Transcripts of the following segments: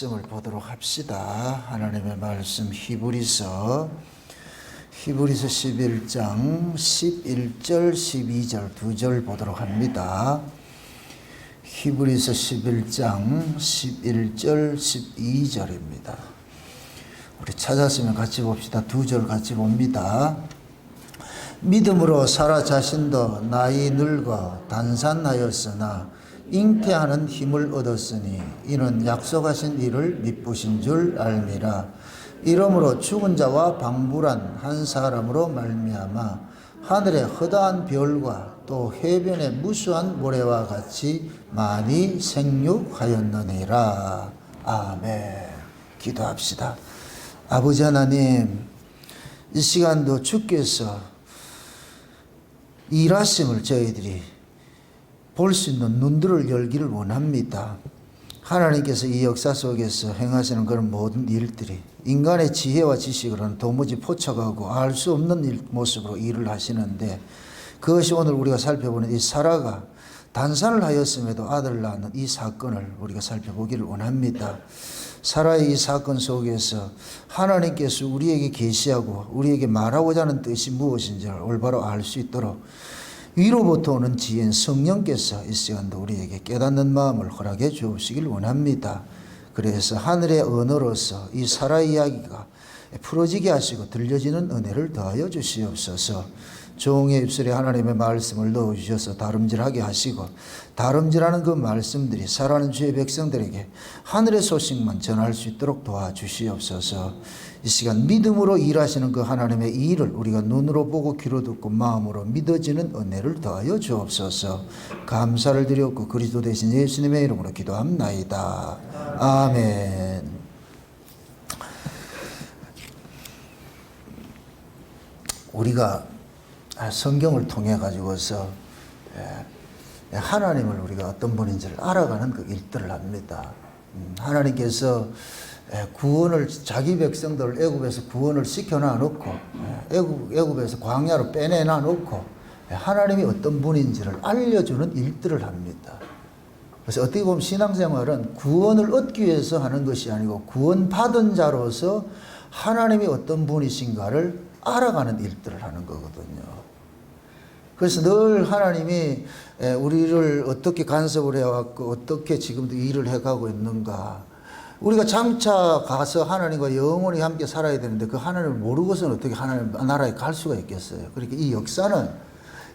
말씀을 보도록 합시다. 하나님의 말씀 히브리서 11장 11절 12절 두 절 보도록 합니다. 히브리서 11장 11절 12절입니다. 우리 찾았으면 같이 봅시다. 두 절 같이 봅니다. 믿음으로 사라 자신도 나이 늙어 단산하였으나 잉태하는 힘을 얻었으니 이는 약속하신 이를 미쁘신 줄 알미라. 이러므로 죽은 자와 방불한 한 사람으로 말미암아 하늘의 허다한 별과 또 해변의 무수한 모래와 같이 많이 생육하였느니라. 아멘. 기도합시다. 아버지 하나님, 이 시간도 주께서 일하심을 저희들이 볼 수 있는 눈들을 열기를 원합니다. 하나님께서 이 역사 속에서 행하시는 그런 모든 일들이 인간의 지혜와 지식으로는 도무지 포착하고 알 수 없는 모습으로 일을 하시는데, 그것이 오늘 우리가 살펴보는 이 사라가 단산을 하였음에도 아들을 낳는 이 사건을 우리가 살펴보기를 원합니다. 사라의 이 사건 속에서 하나님께서 우리에게 계시하고 우리에게 말하고자 하는 뜻이 무엇인지를 올바로 알 수 있도록 위로부터 오는 지혜인 성령께서 이 시간도 우리에게 깨닫는 마음을 허락해 주시길 원합니다. 그래서 하늘의 언어로서 이 사라의 이야기가 풀어지게 하시고 들려지는 은혜를 더하여 주시옵소서. 종의 입술에 하나님의 말씀을 넣어주셔서 다름질하게 하시고, 다름질하는 그 말씀들이 살아가는 주의 백성들에게 하늘의 소식만 전할 수 있도록 도와주시옵소서. 이 시간 믿음으로 일하시는 그 하나님의 일을 우리가 눈으로 보고 귀로 듣고 마음으로 믿어지는 은혜를 더하여 주옵소서. 감사를 드렸고 그리스도 대신 예수님의 이름으로 기도합나이다. 아멘. 우리가 성경을 통해 가지고서 하나님을 우리가 어떤 분인지를 알아가는 그 일들을 합니다. 하나님께서 구원을, 자기 백성들을 애굽에서 구원을 시켜놔 놓고 애굽에서 광야로 빼내놔 놓고 하나님이 어떤 분인지를 알려주는 일들을 합니다. 그래서 어떻게 보면 신앙생활은 구원을 얻기 위해서 하는 것이 아니고 구원받은 자로서 하나님이 어떤 분이신가를 알아가는 일들을 하는 거거든요. 그래서 늘 하나님이 우리를 어떻게 간섭을 해왔고 어떻게 지금도 일을 해가고 있는가. 우리가 장차 가서 하나님과 영원히 함께 살아야 되는데 그 하나님을 모르고서는 어떻게 하나님 나라에 갈 수가 있겠어요. 그러니까 이 역사는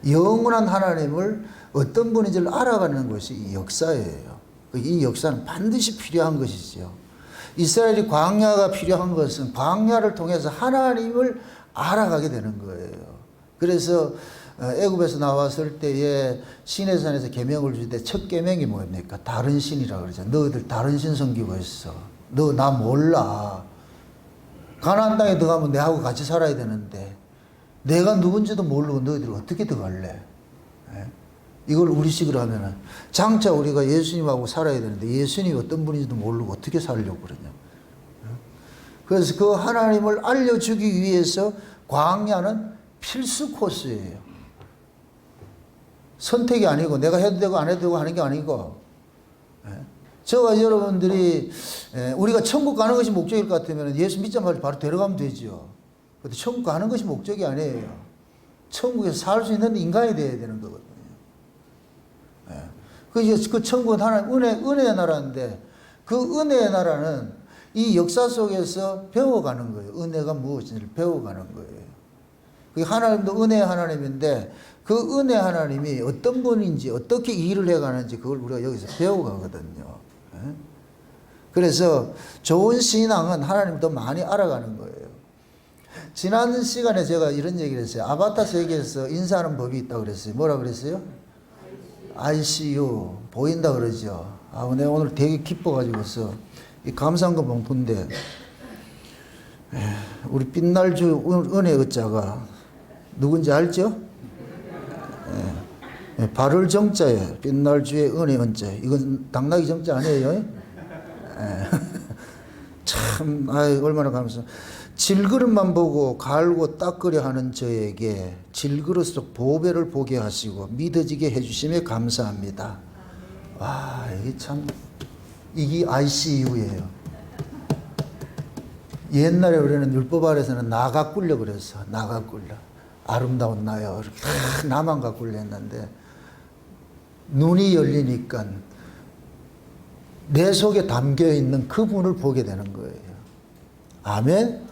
영원한 하나님을 어떤 분인지를 알아가는 것이 이 역사예요. 이 역사는 반드시 필요한 것이죠. 이스라엘이 광야가 필요한 것은 광야를 통해서 하나님을 알아가게 되는 거예요. 그래서 애굽에서 나왔을 때에 시내산에서 계명을 줄 때 첫 계명이 뭡니까? 다른 신이라고 그러죠. 너희들 다른 신 섬기고 있어. 너 나 몰라. 가나안 땅에 들어가면 내하고 같이 살아야 되는데 내가 누군지도 모르고 너희들 어떻게 들어갈래? 이걸 우리식으로 하면은 장차 우리가 예수님하고 살아야 되는데 예수님이 어떤 분인지도 모르고 어떻게 살려고 그러냐. 그래서 그 하나님을 알려주기 위해서 광야는 필수 코스예요. 선택이 아니고 내가 해도 되고 안 해도 되고 하는 게 아니고, 저와 여러분들이 우리가 천국 가는 것이 목적일 것 같으면 예수 믿자마자 바로 데려가면 되죠. 그런데 천국 가는 것이 목적이 아니에요. 천국에서 살 수 있는 인간이 되어야 되는 거거든요. 그 천국은 하나님 은혜의 나라인데 그 은혜의 나라는 이 역사 속에서 배워가는 거예요. 은혜가 무엇인지를 배워가는 거예요. 하나님도 은혜의 하나님인데 그 은혜 하나님이 어떤 분인지 어떻게 일을 해가는지 그걸 우리가 여기서 배워가거든요. 그래서 좋은 신앙은 하나님 더 많이 알아가는 거예요. 지난 시간에 제가 이런 얘기를 했어요. 아바타 세계에서 인사하는 법이 있다고 그랬어요. 뭐라 그랬어요? ICU 보인다 그러죠. 내가 오늘 되게 기뻐가지고서 이 감상금 봉투인데 우리 빛날주 은혜 의자가 누군지 알죠? 발을 정자에 빛날주의 은혜 은자. 이건 당나귀 정자 아니에요? 참 얼마나 감사. 질그릇만 보고 갈고 닦으려 하는 저에게 질그릇 속 보배를 보게 하시고 믿어지게 해주심에 감사합니다. 와, 이게 참, 이게 ICU예요. 옛날에 우리는 율법 아래서는 나가 꿀려 그랬어. 나가 꿀려. 아름다운 나요. 이렇게 나만 가꿀려 했는데 눈이 열리니까 내 속에 담겨 있는 그분을 보게 되는 거예요. 아멘?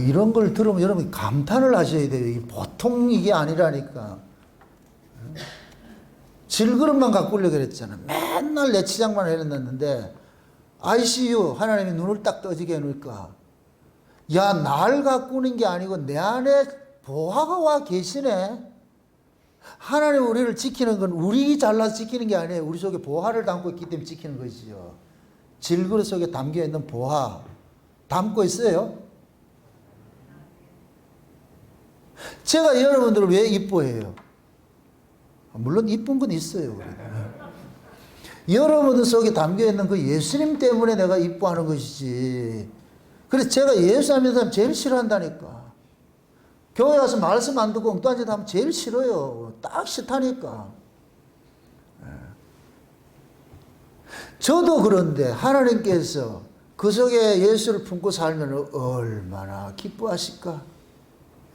이런 걸 들으면 여러분 감탄을 하셔야 돼요. 보통 이게 아니라니까. 질그릇만 가꾸려 그랬잖아. 맨날 내 치장만 해놨는데 ICU 하나님이 눈을 딱 떠지게 해놓을까. 야, 날 가꾸는 게 아니고 내 안에 보화가 와 계시네. 하나님 우리를 지키는 건 우리 잘나서 지키는 게 아니에요. 우리 속에 보화를 담고 있기 때문에 지키는 것이죠. 질그릇 속에 담겨 있는 보화 담고 있어요? 제가 여러분들을 왜 이뻐해요? 물론 이쁜 건 있어요. 여러분들 속에 담겨 있는 그 예수님 때문에 내가 이뻐하는 것이지. 그래서 제가 예수 하는 사람 제일 싫어한다니까. 교회 와서 말씀 안 듣고 엉뚱한 짓 하면 제일 싫어요. 딱 싫다니까. 저도 그런데 하나님께서 그 속에 예수를 품고 살면 얼마나 기뻐하실까?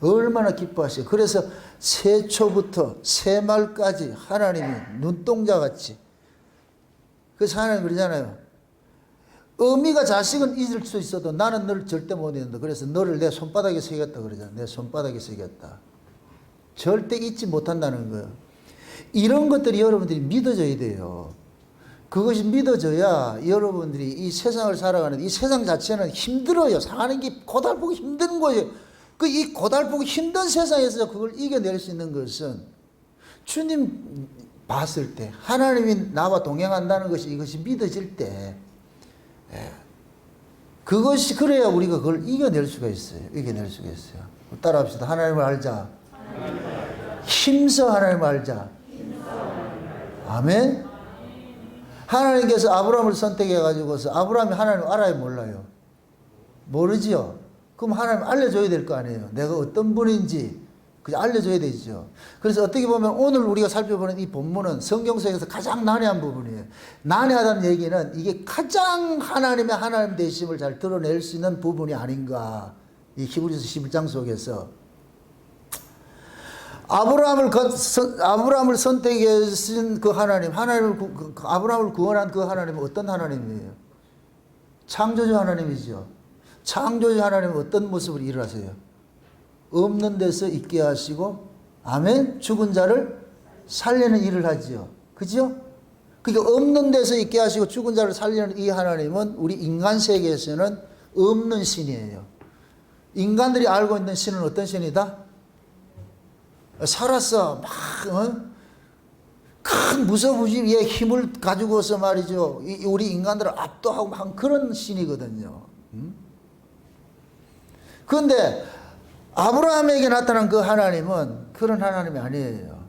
얼마나 기뻐하실까? 그래서 새초부터 새말까지 하나님이 눈동자같이. 그래서 하나님 그러잖아요. 어미가 자식은 잊을 수 있어도 나는 너를 절대 못 잊는다. 그래서 너를 내 손바닥에 새겼다 그러잖아. 내 손바닥에 새겼다. 절대 잊지 못한다는 거예요. 이런 것들이 여러분들이 믿어져야 돼요. 그것이 믿어져야 여러분들이 이 세상을 살아가는 이 세상 자체는 힘들어요. 사는 게 고달프고 힘든 거예요. 이 고달프고 힘든 세상에서 그걸 이겨낼 수 있는 것은 주님 봤을 때 하나님이 나와 동행한다는 것이 이것이 믿어질 때 그것이 그래야 우리가 그걸 이겨낼 수가 있어요. 이겨낼 수가 있어요. 따라합시다. 하나님을 알자. 힘써 하나님을 알자. 아멘. 하나님께서 아브라함을 선택해 가지고서 아브라함이 하나님을 알아요, 몰라요? 모르지요. 그럼 하나님 알려줘야 될 거 아니에요. 내가 어떤 분인지 그냥 알려줘야 되죠. 그래서 어떻게 보면 오늘 우리가 살펴보는 이 본문은 성경 속에서 가장 난해한 부분이에요. 난해하다는 얘기는 이게 가장 하나님의 하나님 되심을 잘 드러낼 수 있는 부분이 아닌가. 이 히브리서 11장 속에서 아브라함을 선택해 주신 그 하나님, 아브라함을 구원한 그 하나님은 어떤 하나님이에요? 창조주 하나님이죠. 창조주 하나님은 어떤 모습으로 일을 하세요? 없는 데서 있게 하시고, 아멘? 죽은 자를 살리는 일을 하지요. 그죠? 그러니까 없는 데서 있게 하시고 죽은 자를 살리는 이 하나님은 우리 인간 세계에서는 없는 신이에요. 인간들이 알고 있는 신은 어떤 신이다? 살았어. 큰 무서부지의 힘을 가지고서 말이죠. 우리 인간들을 압도하고 한 그런 신이거든요. 그런데 아브라함에게 나타난 그 하나님은 그런 하나님이 아니에요.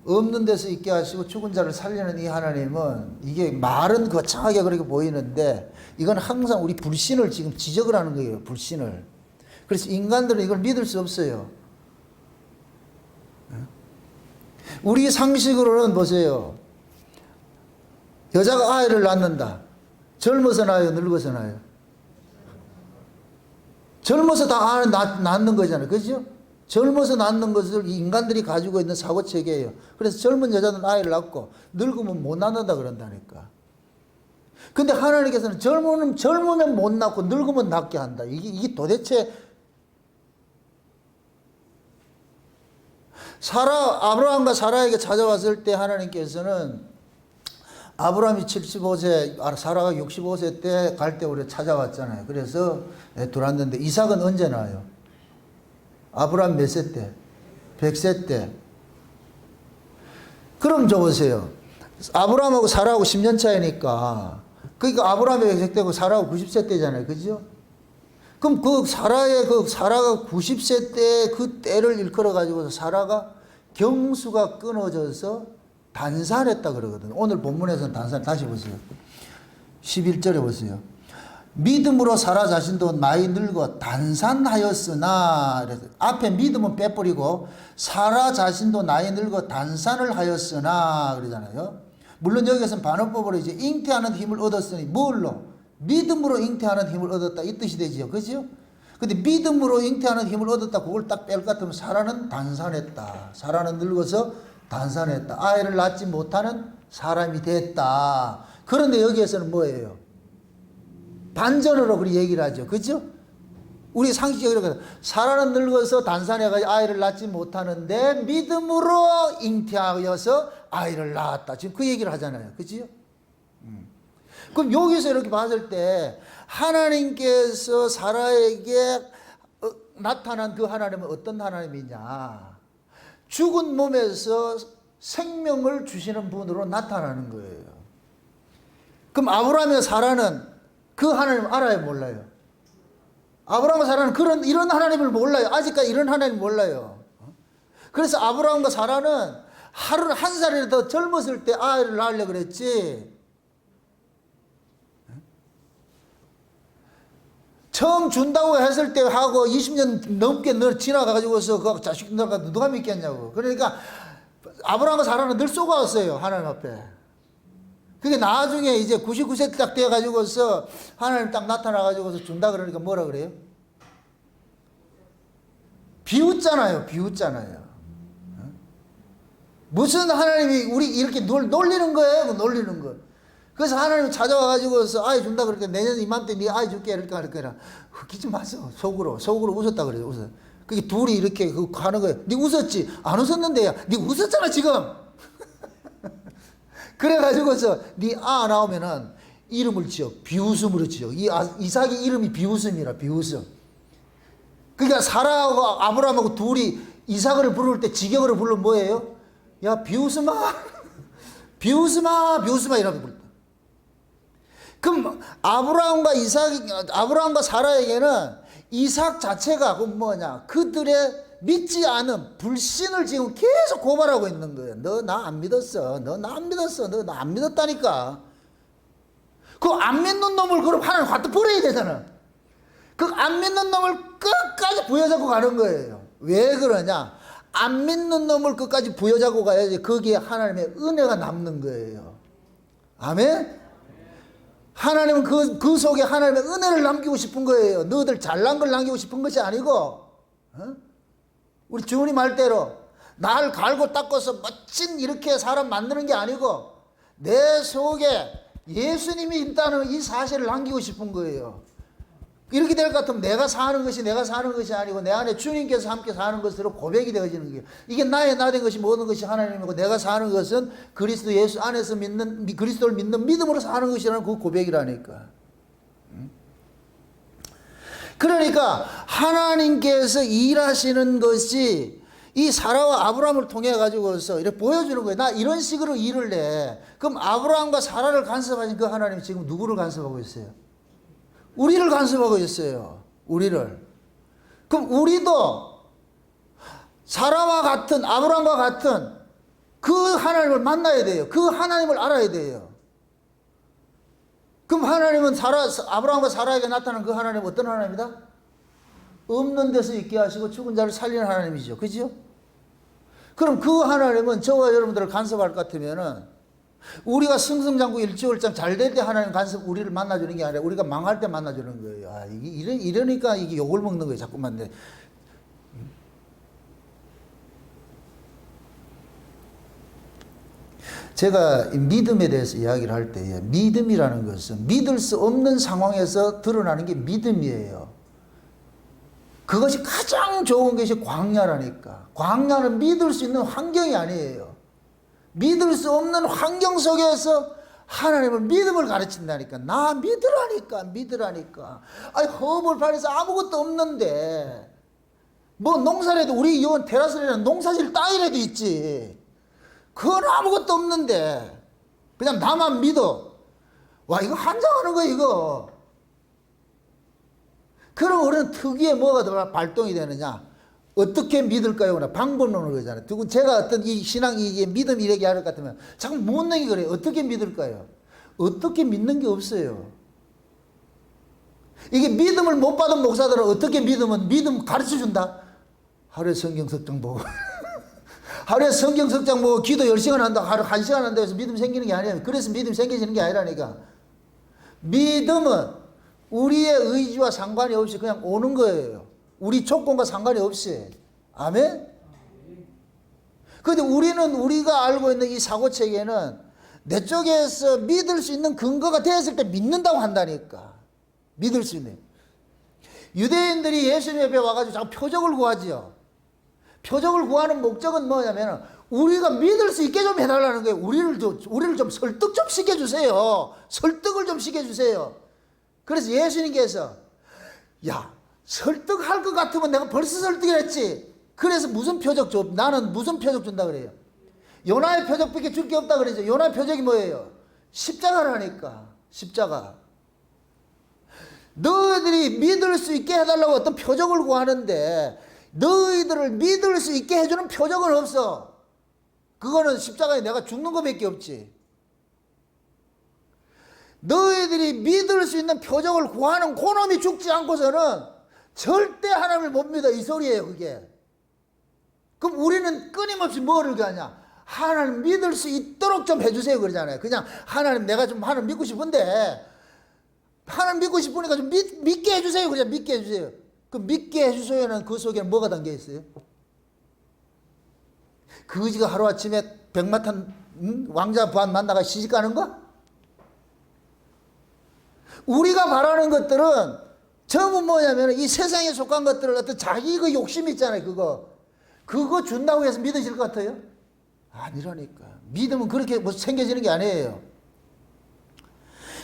없는 데서 있게 하시고 죽은 자를 살리는 이 하나님은 이게 말은 거창하게 그렇게 보이는데 이건 항상 우리 불신을 지금 지적을 하는 거예요. 불신을. 그래서 인간들은 이걸 믿을 수 없어요. 우리 상식으로는 보세요. 여자가 아이를 낳는다. 젊어서 낳아요? 늙어서 낳아요? 젊어서 다 낳는 거잖아요. 그죠? 젊어서 낳는 것을 인간들이 가지고 있는 사고체계예요. 그래서 젊은 여자는 아이를 낳고 늙으면 못 낳는다 그런다니까. 근데 하나님께서는 젊으면 못 낳고 늙으면 낳게 한다. 이게 도대체 아브라함과 사라에게 찾아왔을 때 하나님께서는 아브라함이 75세, 사라가 65세 때 갈 때 우리 찾아왔잖아요. 그래서 들어왔는데 이삭은 언제 나와요? 아브라함 몇 세 때? 100세 때. 그럼 저 보세요. 아브라함하고 사라하고 10년 차이니까 그러니까 아브라함이 100세 때고 사라하고 90세 때잖아요. 그죠? 그럼 사라가 90세 때 그 때를 일컬어 가지고서 사라가 경수가 끊어져서 단산했다 그러거든. 오늘 본문에서는 단산, 다시 보세요. 11절에 보세요. 믿음으로 사라 자신도 나이 늙어 단산하였으나, 앞에 믿음은 빼버리고 사라 자신도 나이 늙어 단산을 하였으나 그러잖아요. 물론 여기서는 반어법으로 이제 잉태하는 힘을 얻었으니 뭘로? 믿음으로 잉태하는 힘을 얻었다 이 뜻이 되지요. 그죠? 근데 믿음으로 잉태하는 힘을 얻었다 그걸 딱 뺄 것 같으면 사라는 단산했다. 사라는 늙어서 단산했다. 아이를 낳지 못하는 사람이 됐다. 그런데 여기에서는 뭐예요? 반전으로 그렇게 얘기를 하죠. 그죠? 우리 상식적으로 사라는 늙어서 단산해가지고 아이를 낳지 못하는데 믿음으로 잉태하여서 아이를 낳았다. 지금 그 얘기를 하잖아요. 그죠? 그럼 여기서 이렇게 봤을 때 하나님께서 사라에게 나타난 그 하나님은 어떤 하나님이냐? 죽은 몸에서 생명을 주시는 분으로 나타나는 거예요. 그럼 아브라함과 사라는 그 하나님 알아요, 몰라요? 아브라함과 사라는 이런 하나님을 몰라요. 아직까지 이런 하나님 몰라요. 그래서 아브라함과 사라는 한 살이라도 더 젊었을 때 아이를 낳으려고 그랬지. 처음 준다고 했을 때 하고 20년 넘게 지나가가지고서 그 자식 누가 믿겠냐고. 그러니까 아브라함과 사라는 늘 속아왔어요. 하나님 앞에. 그게 나중에 이제 99세 딱 돼가지고서 하나님 딱 나타나가지고서 준다 그러니까 뭐라 그래요? 비웃잖아요. 비웃잖아요. 무슨 하나님이 우리 이렇게 놀리는 거예요? 놀리는 거. 그래서 하나님이 찾아와가지고서 아이 준다 그러니까 내년 이맘때 네 아이 줄게 이렇게 할 거라. 웃기지 마세요. 속으로 웃었다 그래요. 웃어. 그게 둘이 이렇게 하는 거예요. 네 웃었지? 안 웃었는데 네 웃었잖아 지금. 그래가지고서 네 나오면은 이름을 지어 비웃음으로 지어. 이삭의 이름이 비웃음이라 비웃음. 그러니까 사라하고 아브라함하고 둘이 이삭을 부를 때 직역으로 부르면 뭐예요? 야 비웃음아 비웃음아 이라고 부른다. 그럼 아브라함과 사라에게는 이삭 자체가 그 뭐냐 그들의 믿지 않은 불신을 지금 계속 고발하고 있는 거예요. 너 나 안 믿었어. 너 나 안 믿었어. 너 나 안 믿었다니까. 그 안 믿는 놈을 그럼 하나님 갖다 버려야 되잖아. 그 안 믿는 놈을 끝까지 부여잡고 가는 거예요. 왜 그러냐? 안 믿는 놈을 끝까지 부여잡고 가야지 거기에 하나님의 은혜가 남는 거예요. 아멘? 하나님은 그 속에 하나님의 은혜를 남기고 싶은 거예요. 너희들 잘난 걸 남기고 싶은 것이 아니고, 우리 주님 말대로 날 갈고 닦아서 멋진 이렇게 사람 만드는 게 아니고 내 속에 예수님이 있다는 이 사실을 남기고 싶은 거예요. 이렇게 될 것 같으면 내가 사는 것이 아니고 내 안에 주님께서 함께 사는 것으로 고백이 되어지는 거예요. 이게 나의 나 된 것이 모든 것이 하나님이고 내가 사는 것은 그리스도 예수 안에서 그리스도를 믿는 믿음으로 사는 것이라는 그 고백이라니까. 그러니까 하나님께서 일하시는 것이 이 사라와 아브라함을 통해 가지고서 이렇게 보여주는 거예요. 나 이런 식으로 일을 해. 그럼 아브라함과 사라를 간섭하신 그 하나님이 지금 누구를 간섭하고 있어요? 우리를 간섭하고 있어요. 우리를. 그럼 우리도 사라와 같은 아브라함과 같은 그 하나님을 만나야 돼요. 그 하나님을 알아야 돼요. 그럼 하나님은 아브라함과 사라에게 나타난 그 하나님은 어떤 하나님이다? 없는 데서 있게 하시고 죽은 자를 살리는 하나님이죠. 그죠? 그럼 그 하나님은 저와 여러분들을 간섭할 것 같으면은 우리가 승승장구 일지월장 잘 될 때 하나님 간섭 우리를 만나주는 게 아니라 우리가 망할 때 만나주는 거예요. 이러니까 이게 욕을 먹는 거예요. 자꾸만. 제가 믿음에 대해서 이야기를 할 때 믿음이라는 것은 믿을 수 없는 상황에서 드러나는 게 믿음이에요. 그것이 가장 좋은 것이 광야라니까. 광야는 믿을 수 있는 환경이 아니에요. 믿을 수 없는 환경 속에서 하나님을 믿음을 가르친다니까. 나 믿으라니까. 아니 허벌판에서 아무것도 없는데 뭐 농사를 해도 우리 이원 테라스에는 농사질 땅이라도 있지. 그건 아무것도 없는데 그냥 나만 믿어. 와 이거 환장하는 거야 이거. 그럼 우리는 특유의 뭐가 더 발동이 되느냐? 어떻게 믿을까요? 방법론을 그러잖아요. 제가 어떤 이 신앙, 이 믿음 이렇게 할 것 같으면 자꾸 묻는 게 그래요. 어떻게 믿을까요? 어떻게 믿는 게 없어요. 이게 믿음을 못 받은 목사들은 어떻게 믿음 가르쳐 준다? 하루에 성경 석장 보고. 하루에 성경 석장 보고 기도 10시간 한다. 하루 1시간 한다 해서 믿음 생기는 게 아니에요. 그래서 믿음 생기지는 게 아니라니까. 믿음은 우리의 의지와 상관이 없이 그냥 오는 거예요. 우리 조건과 상관이 없이. 아멘? 근데 우리는 우리가 알고 있는 이 사고체계는 내 쪽에서 믿을 수 있는 근거가 되었을 때 믿는다고 한다니까. 믿을 수 있는. 유대인들이 예수님 옆에 와가지고 자꾸 표적을 구하지요. 표적을 구하는 목적은 뭐냐면 우리가 믿을 수 있게 좀 해달라는 거예요. 우리를 좀 설득 좀 시켜주세요. 설득을 좀 시켜주세요. 그래서 예수님께서 야, 설득할 것 같으면 내가 벌써 설득을 했지. 그래서 무슨 표적 줘? 나는 무슨 표적 준다 그래요? 요나의 표적밖에 줄 게 없다 그러죠. 요나의 표적이 뭐예요? 십자가라니까. 십자가. 너희들이 믿을 수 있게 해달라고 어떤 표적을 구하는데 너희들을 믿을 수 있게 해주는 표적은 없어. 그거는 십자가에 내가 죽는 것밖에 없지. 너희들이 믿을 수 있는 표적을 구하는 그놈이 죽지 않고서는 절대 하나님을 못 믿어. 이 소리예요, 그게. 그럼 우리는 끊임없이 뭐를 하냐? 하나님 믿을 수 있도록 좀 해주세요 그러잖아요. 그냥 하나님 내가 좀 하나님 믿고 싶은데 하나님 믿고 싶으니까 좀 믿게 해주세요. 그냥 믿게 해주세요. 그 믿게 해주세요는 그 속에는 뭐가 담겨 있어요? 그지가 하루아침에 백마탄 왕자 부한 만나가 시집가는 거? 우리가 바라는 것들은 전부 뭐냐면 이 세상에 속한 것들을 어떤 자기 그 욕심 있잖아요. 그거 준다고 해서 믿으실 것 같아요? 아니라니까. 믿음은 그렇게 뭐 생겨지는 게 아니에요.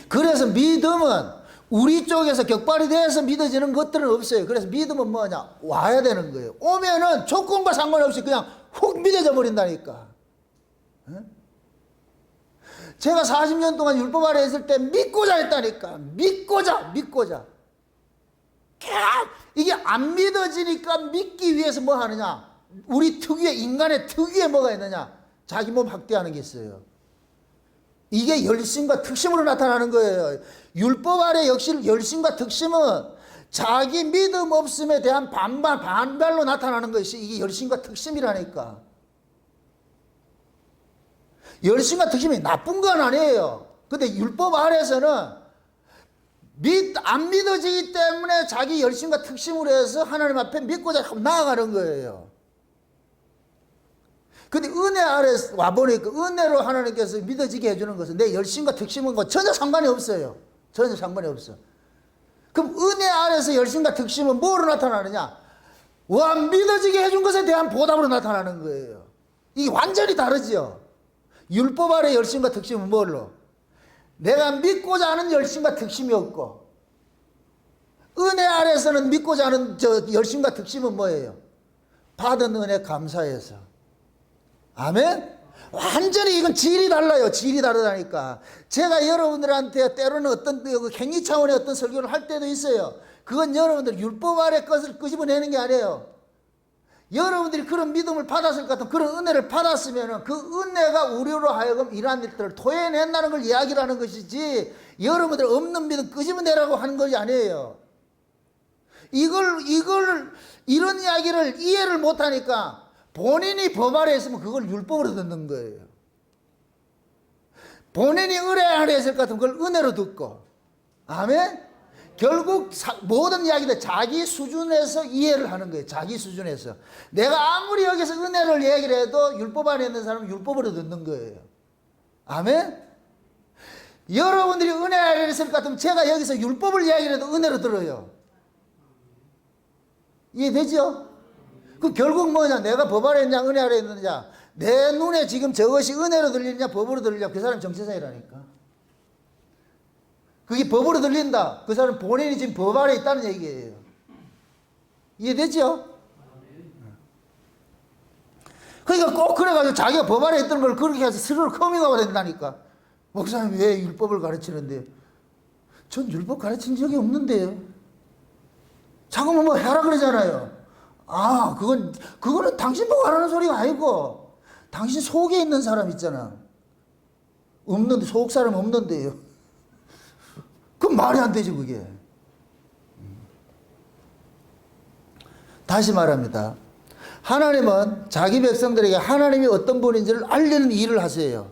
그래서 믿음은 우리 쪽에서 격발이 돼서 믿어지는 것들은 없어요. 그래서 믿음은 뭐냐? 와야 되는 거예요. 오면은 조건과 상관없이 그냥 훅 믿어져 버린다니까. 제가 40년 동안 율법 아래 있을 때 믿고자 했다니까. 믿고자. 이게 안 믿어지니까 믿기 위해서 뭐 하느냐? 우리 특유의, 인간의 특유의 뭐가 있느냐? 자기 몸 학대하는 게 있어요. 이게 열심과 특심으로 나타나는 거예요. 율법 아래 역시 열심과 특심은 자기 믿음 없음에 대한 반발로 나타나는 것이 이게 열심과 특심이라니까. 열심과 특심이 나쁜 건 아니에요. 근데 율법 아래에서는 안 믿어지기 때문에 자기 열심과 특심으로 해서 하나님 앞에 믿고자 나아가는 거예요. 근데 은혜 아래 와보니까 은혜로 하나님께서 믿어지게 해주는 것은 내 열심과 특심은 전혀 상관이 없어요. 전혀 상관이 없어. 그럼 은혜 아래서 열심과 특심은 뭐로 나타나느냐? 와, 믿어지게 해준 것에 대한 보답으로 나타나는 거예요. 이게 완전히 다르죠. 율법 아래 열심과 특심은 뭘로? 내가 믿고자 하는 열심과 특심이 없고, 은혜 아래서는 믿고자 하는 열심과 특심은 뭐예요? 받은 은혜 감사해서. 아멘? 완전히 이건 질이 달라요. 질이 다르다니까. 제가 여러분들한테 때로는 어떤 행위 차원의 어떤 설교를 할 때도 있어요. 그건 여러분들 율법 아래 것을 끄집어내는 게 아니에요. 여러분들이 그런 믿음을 받았을 것 같은 그런 은혜를 받았으면 그 은혜가 우리로 하여금 이러한 일들을 토해낸다는 걸 이야기를 하는 것이지 여러분들 없는 믿음 끄집어내라고 하는 것이 아니에요. 이런 이야기를 이해를 못하니까 본인이 법 아래 있으면 그걸 율법으로 듣는 거예요. 본인이 은혜 아래 있을 것 같으면 그걸 은혜로 듣고. 아멘? 결국 모든 이야기들 자기 수준에서 이해를 하는 거예요. 자기 수준에서. 내가 아무리 여기서 은혜를 얘기를 해도 율법 안에 있는 사람은 율법으로 듣는 거예요. 아멘? 여러분들이 은혜 아래 있을 것 같으면 제가 여기서 율법을 이야기를 해도 은혜로 들어요. 이해되죠? 그 결국 뭐냐? 내가 법 아래 있느냐 은혜 아래 있느냐? 내 눈에 지금 저것이 은혜로 들리느냐 법으로 들리느냐? 그 사람 정체성이라니까. 그게 법으로 들린다. 그 사람 본인이 지금 법 아래 있다는 얘기예요. 이해되죠? 그러니까 꼭 그래가지고 자기가 법 아래 있던 걸 그렇게 해서 스스로 커밍아웃 된다니까. 목사님 왜 율법을 가르치는데요? 전 율법 가르친 적이 없는데요. 자꾸만 뭐 해라 그러잖아요. 아, 그거는 당신 보고 하라는 소리가 아니고, 당신 속에 있는 사람 있잖아. 없는데, 속 사람 없는데요. 그럼 말이 안 되지, 그게. 다시 말합니다. 하나님은 자기 백성들에게 하나님이 어떤 분인지를 알리는 일을 하세요.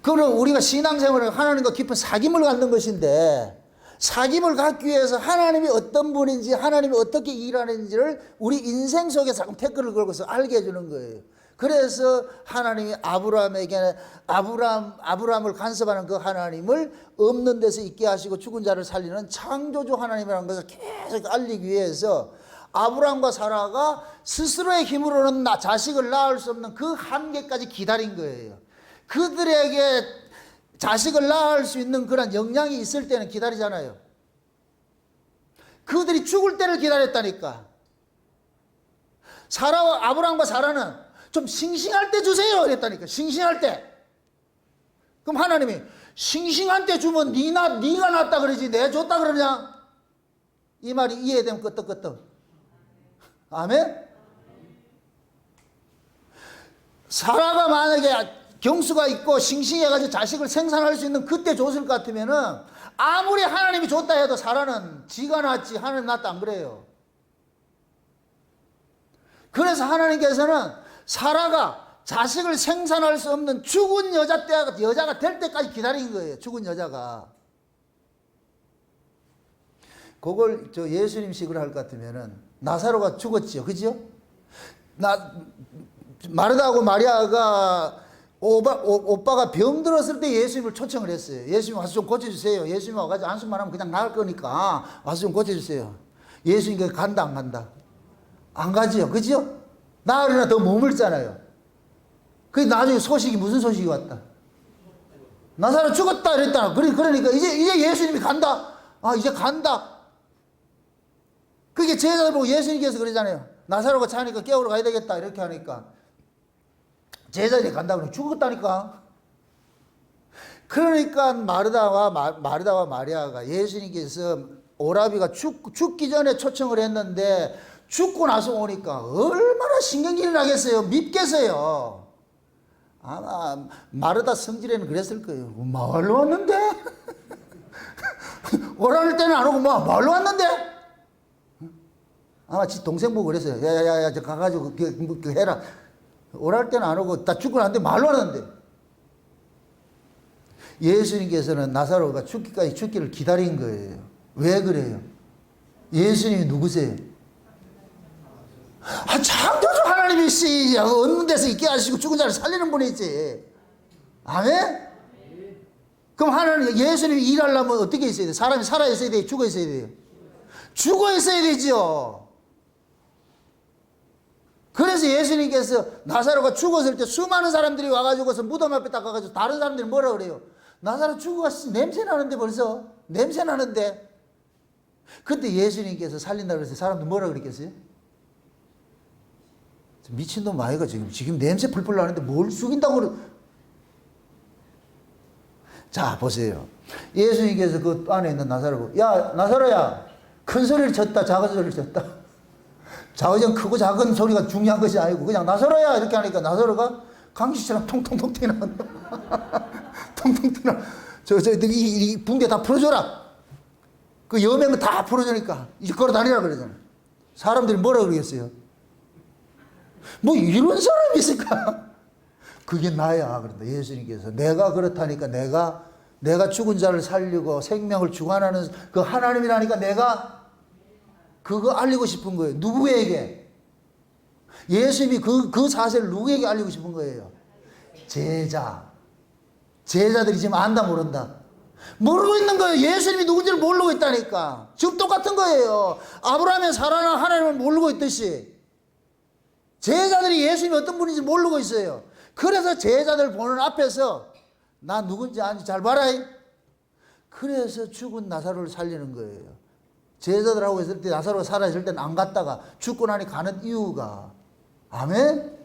그럼 우리가 신앙생활을 하나님과 깊은 사귐을 갖는 것인데, 사귐을 갖기 위해서 하나님이 어떤 분인지, 하나님이 어떻게 일하는지를 우리 인생 속에 자꾸 태클을 걸고서 알게 해주는 거예요. 그래서 하나님이 아브라함을 간섭하는 그 하나님을 없는 데서 있게 하시고 죽은 자를 살리는 창조주 하나님이라는 것을 계속 알리기 위해서 아브라함과 사라가 스스로의 힘으로는 자식을 낳을 수 없는 그 한계까지 기다린 거예요. 그들에게 자식을 낳을 수 있는 그런 역량이 있을 때는 기다리잖아요. 그들이 죽을 때를 기다렸다니까. 아브라함과 사라는 좀 싱싱할 때 주세요 그랬다니까. 싱싱할 때. 그럼 하나님이 싱싱한 때 주면 네가 낳았다 그러지 내 줬다 그러냐? 이 말이 이해되면 끄떡끄떡. 아멘? 사라가 만약에 경수가 있고 싱싱해가지고 자식을 생산할 수 있는 그때 줬을 것 같으면은 아무리 하나님이 줬다 해도 사라는 지가 낳았지 하나님 낳았다 안 그래요. 그래서 하나님께서는 사라가 자식을 생산할 수 없는 죽은 여자가 될 때까지 기다린 거예요. 죽은 여자가. 그걸 예수님식으로 할 것 같으면은 나사로가 죽었지요. 그죠? 마르다하고 마리아가 오빠가 병들었을 때 예수님을 초청을 했어요. 예수님 와서 좀 고쳐주세요. 예수님 와가지고 안수만 하면 그냥 나을 거니까 와서 좀 고쳐주세요. 예수님 간다 안 간다? 안 가지요. 그죠? 나으리나 더 머물잖아요. 그 나중에 소식이 무슨 소식이 왔다? 나사로 죽었다 이랬다. 그러니까 이제 예수님이 간다. 아 이제 간다. 그게 제자들 보고 예수님께서 그러잖아요. 나사로가 자니까 깨우러 가야 되겠다 이렇게 하니까 제자들이 간다 그러면 죽었다니까. 그러니까 마르다와 마리아가 예수님께서 오라비가 죽기 전에 초청을 했는데 죽고 나서 오니까 얼마나 신경질이 나겠어요. 밉겠어요. 아마 마르다 성질에는 그랬을 거예요. 말로 왔는데? 오라는 때는 안 오고 말로 왔는데? 아마 지 동생 보고 그랬어요. 야야야 가가지고 그 해라. 오랄 때는 안 오고 다 죽고 났는데 말로 하는데. 예수님께서는 나사로가 죽기를 기다린 거예요. 왜 그래요? 예수님이 누구세요? 창조주 하나님이시. 없는 데서 있게 하시고 죽은 자를 살리는 분이지. 아멘? 그럼 하나님 예수님이 일하려면 어떻게 있어야 돼요? 사람이 살아 있어야 돼요? 죽어 있어야 돼요? 죽어 있어야 되죠. 그래서 예수님께서 나사로가 죽었을 때 수많은 사람들이 와가지고서 무덤 앞에 딱 가가지고 다른 사람들이 뭐라 그래요? 나사로 죽어서 냄새 나는데 벌써? 냄새 나는데? 그때 예수님께서 살린다고 그래서 사람들 뭐라 그랬겠어요? 미친놈 아이가 지금 냄새 풀풀 나는데 뭘 죽인다고 그래? 자 보세요. 예수님께서 그 안에 있는 나사로고 야 나사로야 큰 소리를 쳤다 작은 소리를 쳤다. 작은 크고 작은 소리가 중요한 것이 아니고 그냥 나사로야 이렇게 하니까 나사로가 강시처럼 통통통 튀나 통통 튀나 이 붕대 다 풀어줘라. 그 여맹은 다 풀어주니까 이제 걸어 다니라 그러잖아. 사람들이 뭐라 그러겠어요? 뭐 이런 사람이 있을까? 그게 나야. 그런다 예수님께서 내가 그렇다니까 내가 죽은 자를 살리고 생명을 주관하는 그 하나님이라니까 내가 그거 알리고 싶은 거예요. 누구에게? 예수님이 그 사실을 누구에게 알리고 싶은 거예요? 제자들이 지금 안다 모른다? 모르고 있는 거예요. 예수님이 누군지를 모르고 있다니까. 지금 똑같은 거예요. 아브라함의 사라나 하나님을 모르고 있듯이 제자들이 예수님이 어떤 분인지 모르고 있어요. 그래서 제자들 보는 앞에서 나 누군지 아는지 잘 봐라. 그래서 죽은 나사로를 살리는 거예요. 제자들하고 있을 때 나사로가 살아있을 때는 안 갔다가 죽고 나니 가는 이유가. 아멘?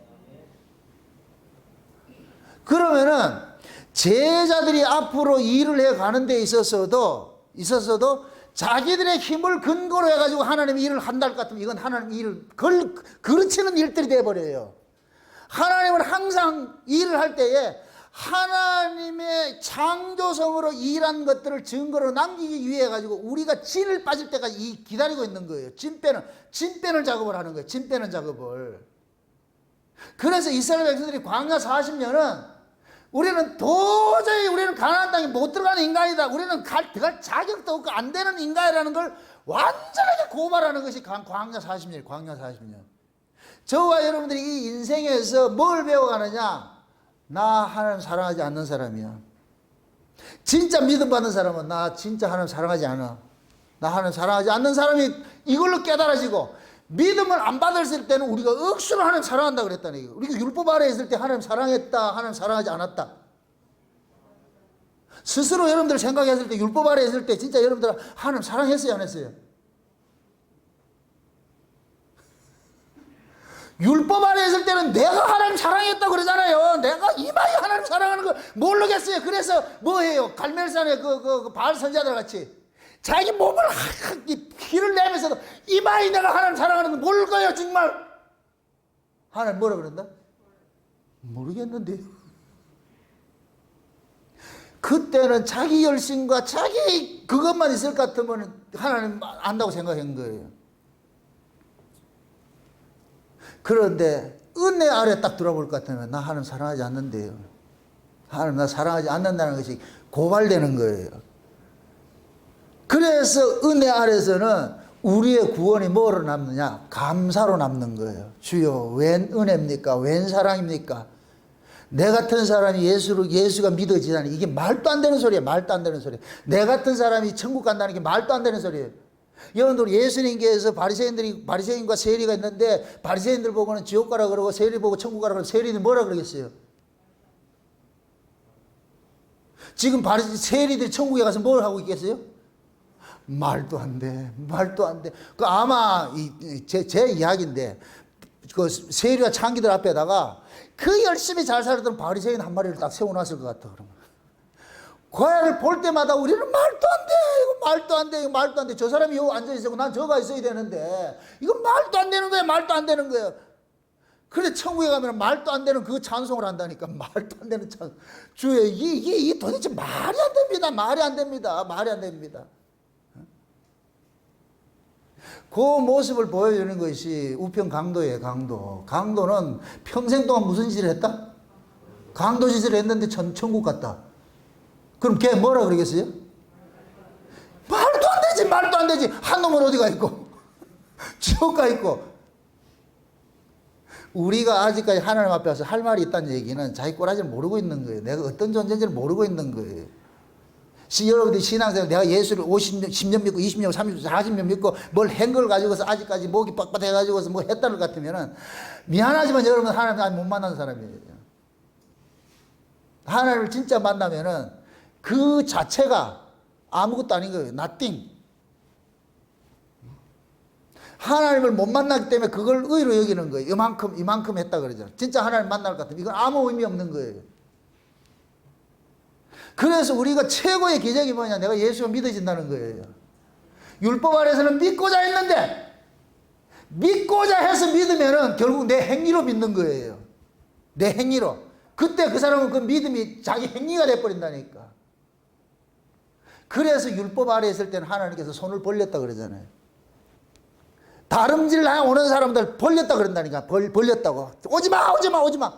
그러면은 제자들이 앞으로 일을 해 가는 데 있어서도 자기들의 힘을 근거로 해가지고 하나님이 일을 한다 할 것 같으면 이건 하나님 일을 그르치는 일들이 돼버려요. 하나님은 항상 일을 할 때에 하나님의 창조성으로 일한 것들을 증거로 남기기 위해 가지고 우리가 진을 빠질 때까지 기다리고 있는 거예요. 진 빼는 작업을 하는 거예요. 진 빼는 작업을. 그래서 이스라엘 백성들이 광야 40년은 우리는 도저히 우리는 가나안 땅에 못 들어가는 인간이다. 우리는 들어갈 자격도 없고 안 되는 인간이라는 걸 완전하게 고발하는 것이 광야 40년, 광야 40년. 저와 여러분들이 이 인생에서 뭘 배워가느냐? 나 하나님 사랑하지 않는 사람이야. 진짜 믿음 받는 사람은 나 진짜 하나님 사랑하지 않아. 나 하나님 사랑하지 않는 사람이 이걸로 깨달아지고, 믿음을 안 받았을 때는 우리가 억수로 하나님 사랑한다 그랬다는 얘기예요. 우리가 율법 아래 있을 때 하나님 사랑했다, 하나님 사랑하지 않았다. 스스로 여러분들 생각했을 때, 율법 아래 있을 때 진짜 여러분들 하나님 사랑했어요, 안 했어요? 율법 아래 있을 때는 내가 하나님 사랑했다 그러잖아요. 내가 이마에 하나님 사랑하는 걸 모르겠어요. 그래서 뭐 해요? 갈멜산의 그 바알 선지자들 같이 자기 몸을 피를 내면서도 이마에 내가 하나님 사랑하는 걸 모를 거예요, 정말. 하나님 뭐라 그런다? 모르겠는데요. 그때는 자기 열심과 자기 그것만 있을 것 같으면 하나님 안다고 생각한 거예요. 그런데 은혜 아래 딱 들어볼 것 같으면 나 하나님 사랑하지 않는데요. 하나님 나 사랑하지 않는다는 것이 고발되는 거예요. 그래서 은혜 아래서는 우리의 구원이 뭐로 남느냐? 감사로 남는 거예요. 주여 웬 은혜입니까? 웬 사랑입니까? 내 같은 사람이 예수가 믿어지다니, 이게 말도 안 되는 소리예요. 말도 안 되는 소리. 내 같은 사람이 천국 간다는 게 말도 안 되는 소리예요. 여러분들 예수님께서 바리새인과 세리가 있는데, 바리새인들 보고는 지옥 가라 그러고 세리 보고 천국 가라 그러고, 세리는 뭐라 그러겠어요? 지금 세리들이 천국에 가서 뭘 하고 있겠어요? 말도 안 돼. 말도 안 돼. 그 아마 제 이야기인데, 그 세리와 창기들 앞에다가 그 열심히 잘 살았던 바리새인 한 마리를 딱 세워놨을 것 같아. 그러면 과연을 볼 때마다 우리는 말도 안 돼, 이거 말도 안 돼, 이거 말도 안 돼. 저 사람이 여기 앉아 있고 난 저가 있어야 되는데 이거 말도 안 되는 거야, 말도 안 되는 거야. 그래 천국에 가면 말도 안 되는 그 찬송을 한다니까. 말도 안 되는 찬송. 주여, 이게 도대체 말이 안 됩니다. 말이 안 됩니다. 말이 안 됩니다. 그 모습을 보여주는 것이 우편 강도예요. 강도는 평생 동안 무슨 짓을 했다? 강도 짓을 했는데 천국 갔다. 그럼 걔 뭐라 그러겠어요? 말도 안 되지, 말도 안 되지. 한 놈은 어디가 있고 지옥 가 있고. 우리가 아직까지 하나님 앞에 와서 할 말이 있다는 얘기는 자기 꼬라지를 모르고 있는 거예요. 내가 어떤 존재인지를 모르고 있는 거예요. 여러분들이 신앙생활, 내가 예수를 50년, 10년 믿고 20년, 30년, 40년 믿고 뭘 한 걸 가지고서 아직까지 목이 빡빡해가지고서 뭐 했다는 것 같으면은 미안하지만 여러분 하나님 아직 못 만나는 사람이에요. 하나님을 진짜 만나면은 그 자체가 아무것도 아닌 거예요. nothing. 하나님을 못 만나기 때문에 그걸 의로 여기는 거예요. 이만큼 했다 그러죠. 진짜 하나님 만날 것 같으면 이건 아무 의미 없는 거예요. 그래서 우리가 최고의 기적이 뭐냐? 내가 예수가 믿어진다는 거예요. 율법 아래서는 믿고자 했는데, 믿고자 해서 믿으면은 결국 내 행위로 믿는 거예요. 내 행위로. 그때 그 사람은 그 믿음이 자기 행위가 돼버린다니까. 그래서 율법 아래 있을 때는 하나님께서 손을 벌렸다 그러잖아요. 다름질 오는 사람들 벌렸다 그런다니까. 벌렸다고. 오지마.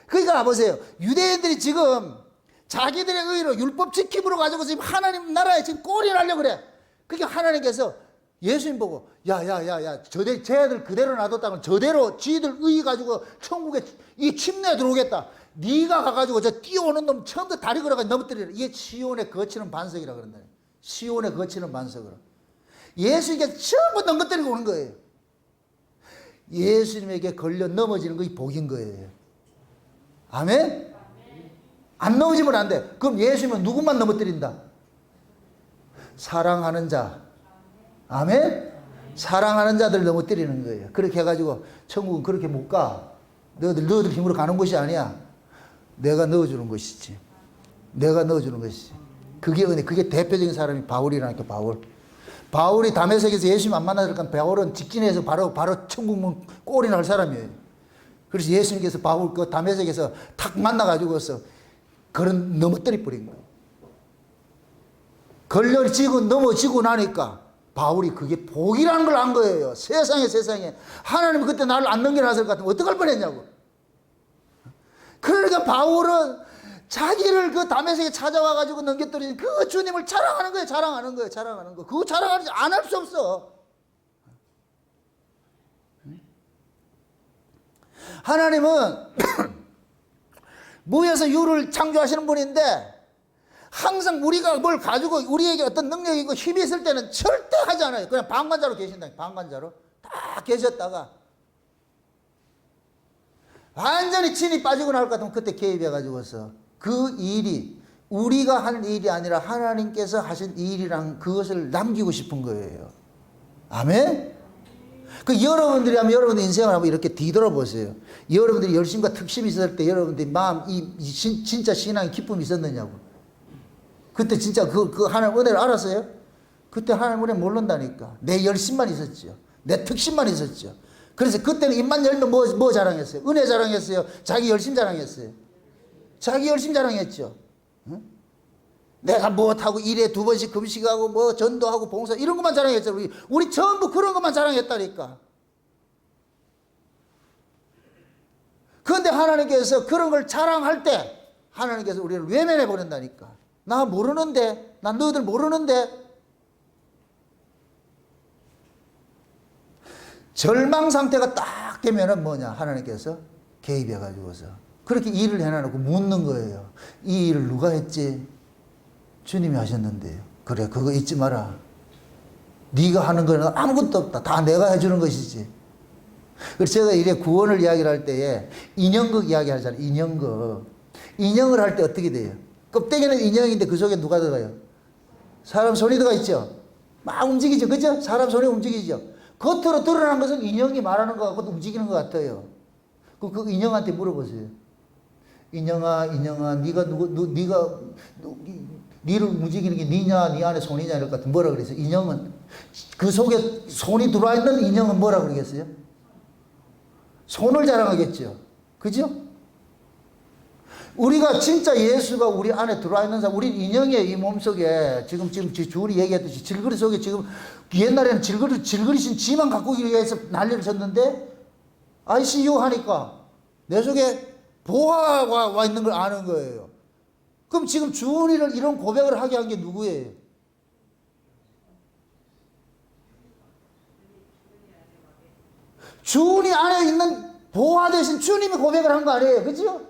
그러니까 보세요. 유대인들이 지금 자기들의 의로 율법 지킴으로 가지고 지금 하나님 나라에 지금 꼴이 나려고 그래. 그러니까 하나님께서 예수님 보고 쟤들 그대로 놔뒀다면 저대로 지들 의 가지고 천국에 이 침내에 들어오겠다. 네가 가가지고 저 뛰어오는 놈 처음부터 다리 걸어가지고 넘어뜨리라. 이게 시온에 거치는 반석이라 그런다. 시온에 거치는 반석으로. 예수님께 전부 넘어뜨리고 오는 거예요. 예수님에게 걸려 넘어지는 것이 복인 거예요. 아멘? 안 넘어지면 안 돼. 그럼 예수님은 누구만 넘어뜨린다? 사랑하는 자. 아멘? 사랑하는 자들 넘어뜨리는 거예요. 그렇게 해가지고 천국은 그렇게 못 가. 너희들 힘으로 가는 곳이 아니야. 내가 넣어주는 것이지. 내가 넣어주는 것이지. 그게 은혜. 그게 대표적인 사람이 바울이라니까. 바울이 다메섹에서 예수님 안 만나니까 바울은 직진해서 바로 천국문 꼴이 날 사람이에요. 그래서 예수님께서 바울 그 다메섹에서 탁 만나가지고서 그런 넘어뜨려 버린 거예요. 걸려지고 넘어지고 나니까 바울이 그게 복이라는 걸 안 거예요. 세상에 하나님이 그때 나를 안 넘겨놨을 것 같으면 어떡할 뻔했냐고. 그러니까 바울은 자기를 그 다메섹에 찾아와가지고 넘겨뜨린 그 주님을 자랑하는 거예요. 자랑하는 거예요. 자랑하는 거. 그거 자랑하지 안 할 수 없어. 하나님은 무에서 유를 창조하시는 분인데 항상 우리가 뭘 가지고 우리에게 어떤 능력이 있고 힘이 있을 때는 절대 하지 않아요. 그냥 방관자로 계신다. 방관자로 다 계셨다가 완전히 진이 빠지고 나올 것 같으면 그때 개입해가지고서 그 일이 우리가 한 일이 아니라 하나님께서 하신 일이랑 그것을 남기고 싶은 거예요. 아멘? 그 여러분들이 하면 여러분들 인생을 한번 이렇게 뒤돌아보세요. 여러분들이 열심과 특심이 있을 때 여러분들이 마음, 진짜 신앙의 기쁨이 있었느냐고. 그때 진짜 그 하나님 은혜를 알았어요? 그때 하나님 은혜 모른다니까. 내 열심만 있었죠. 내 특심만 있었죠. 그래서 그때는 입만 열면 뭐 자랑했어요? 은혜 자랑했어요? 자기 열심 자랑했어요? 자기 열심 자랑했죠. 응? 내가 무엇하고 일에 2번씩 금식하고 뭐 전도하고 봉사 이런 것만 자랑했죠. 우리 전부 그런 것만 자랑했다니까. 그런데 하나님께서 그런 걸 자랑할 때 하나님께서 우리를 외면해 버린다니까. 나 모르는데, 나 너희들 모르는데. 절망 상태가 딱 되면은 뭐냐, 하나님께서 개입해 가지고서 그렇게 일을 해놔놓고 묻는 거예요. 이 일을 누가 했지? 주님이 하셨는데요. 그래, 그거 잊지 마라. 네가 하는 거는 아무것도 없다. 다 내가 해주는 것이지. 그래서 제가 이래 구원을 이야기를 할 때에 인형극 이야기 하잖아요. 인형극. 인형을 할 때 어떻게 돼요? 껍데기는 인형인데 그 속에 누가 들어가요? 사람 손이 들어가 있죠. 막 움직이죠. 그죠? 사람 손이 움직이죠. 겉으로 드러난 것은 인형이 말하는 것 같고 움직이는 것 같아요. 그 인형한테 물어보세요. 인형아, 네가 니를 움직이는 게 니냐, 니 안에 손이냐 이럴 것 같은 뭐라 그랬어요? 인형은 그 속에 손이 들어와 있는 인형은 뭐라 그러겠어요? 손을 자랑하겠죠. 그죠? 우리가 진짜 예수가 우리 안에 들어와 있는 사람, 우리 인형의 이 몸속에 지금 주울이 얘기했듯이 질그리 속에 지금 옛날에는 질그리신 지만 갖고 오기 위해서 난리를 쳤는데 ICU 하니까 내 속에 보화가 와 있는 걸 아는 거예요. 그럼 지금 주은이를 이런 고백을 하게 한 게 누구예요? 주은이 안에 있는 보화 대신 주님이 고백을 한 거 아니에요? 그죠?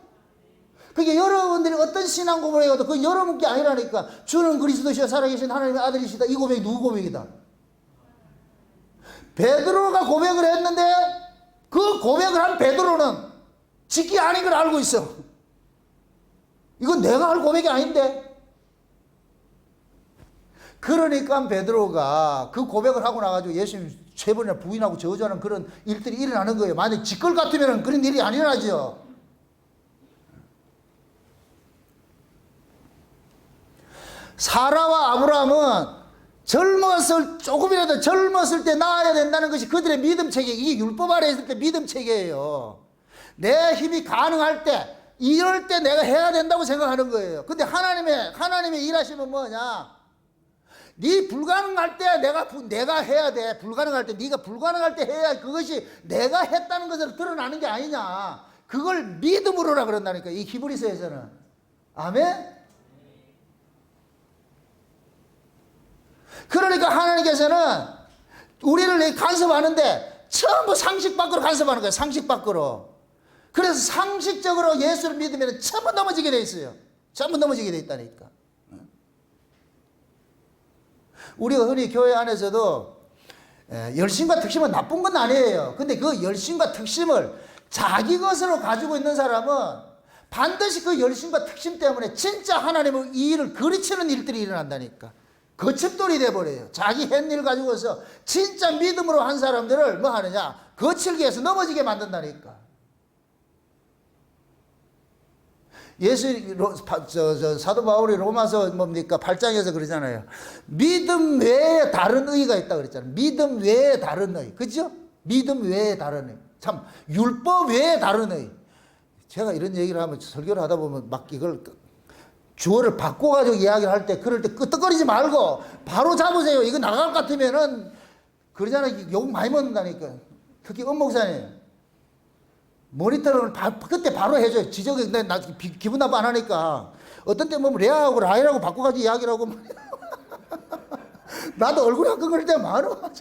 그게 여러분들이 어떤 신앙 고백을 해도 그건 여러분 게 아니라니까. 주는 그리스도시여 살아계신 하나님의 아들이시다. 이 고백이 누구 고백이다? 베드로가 고백을 했는데 그 고백을 한 베드로는 지기 아닌 걸 알고 있어. 이건 내가 할 고백이 아닌데. 그러니까 베드로가 그 고백을 하고 나가지고 예수님 3번이나 부인하고 저주하는 그런 일들이 일어나는 거예요. 만약 지걸 같으면 그런 일이 안 일어나죠. 사라와 아브라함은 조금이라도 젊었을 때 낳아야 된다는 것이 그들의 믿음 체계, 이게 율법 아래 있을 때 믿음 체계예요. 내 힘이 가능할 때, 이럴 때 내가 해야 된다고 생각하는 거예요. 근데 하나님의 일하시면 뭐냐? 네 불가능할 때 내가 해야 돼. 불가능할 때, 네가 불가능할 때 해야 그것이 내가 했다는 것을 드러나는 게 아니냐. 그걸 믿음으로라 그런다니까, 이 히브리서에서는. 아멘? 그러니까 하나님께서는 우리를 간섭하는데 전부 상식 밖으로 간섭하는 거예요. 상식 밖으로. 그래서 상식적으로 예수를 믿으면 전부 넘어지게 돼 있어요. 전부 넘어지게 돼 있다니까. 우리가 흔히 교회 안에서도 열심과 특심은 나쁜 건 아니에요. 근데 그 열심과 특심을 자기 것으로 가지고 있는 사람은 반드시 그 열심과 특심 때문에 진짜 하나님의 이 일을 그르치는 일들이 일어난다니까. 거칠돌이 돼버려요. 자기 햇일 가지고서 진짜 믿음으로 한 사람들을 뭐 하느냐? 거칠게 해서 넘어지게 만든다니까. 사도 바울이 로마서 뭡니까? 8장에서 그러잖아요. 믿음 외에 다른 의가 있다 그랬잖아요. 믿음 외에 다른 의. 그죠? 믿음 외에 다른 의. 참, 율법 외에 다른 의. 제가 이런 얘기를 하면 설교를 하다 보면 막 이걸 주어를 바꿔가지고 이야기를 할 때, 그럴 때 끄떡거리지 말고 바로 잡으세요. 이거 나갈 것 같으면은, 그러잖아요. 욕 많이 먹는다니까. 특히 엄목사님. 모니터를 그때 바로 해줘요. 지적이, 나 기분 나빠 안 하니까. 어떤 때 뭐 레아하고 라이라고 바꿔가지고 이야기를 하고. 나도 얼굴이 헛건거릴 때 많아.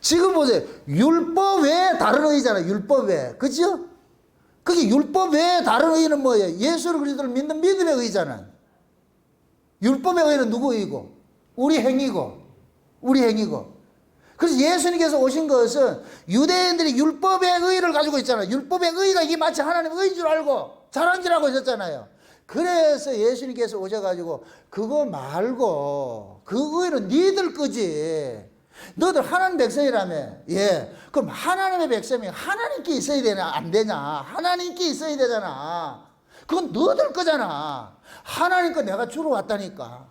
지금 보세요. 율법 외에 다른 의잖아요. 율법 외에. 그죠? 그게 율법 외에 다른 의는 뭐예요? 예수를 그리스도를 믿는 믿음의 의잖아. 율법의 의는 누구 의고? 우리 행위고. 우리 행위고. 그래서 예수님께서 오신 것은 유대인들이 율법의 의를 가지고 있잖아요. 율법의 의가 이게 마치 하나님의 의인 줄 알고 자랑질하고 있었잖아요. 그래서 예수님께서 오셔가지고 그거 말고 그 의는 니들 거지. 너들 하나님 백성이라며. 예. 그럼 하나님의 백성이 하나님께 있어야 되냐 안 되냐. 하나님께 있어야 되잖아. 그건 너들 거잖아. 하나님 거 내가 주러 왔다니까.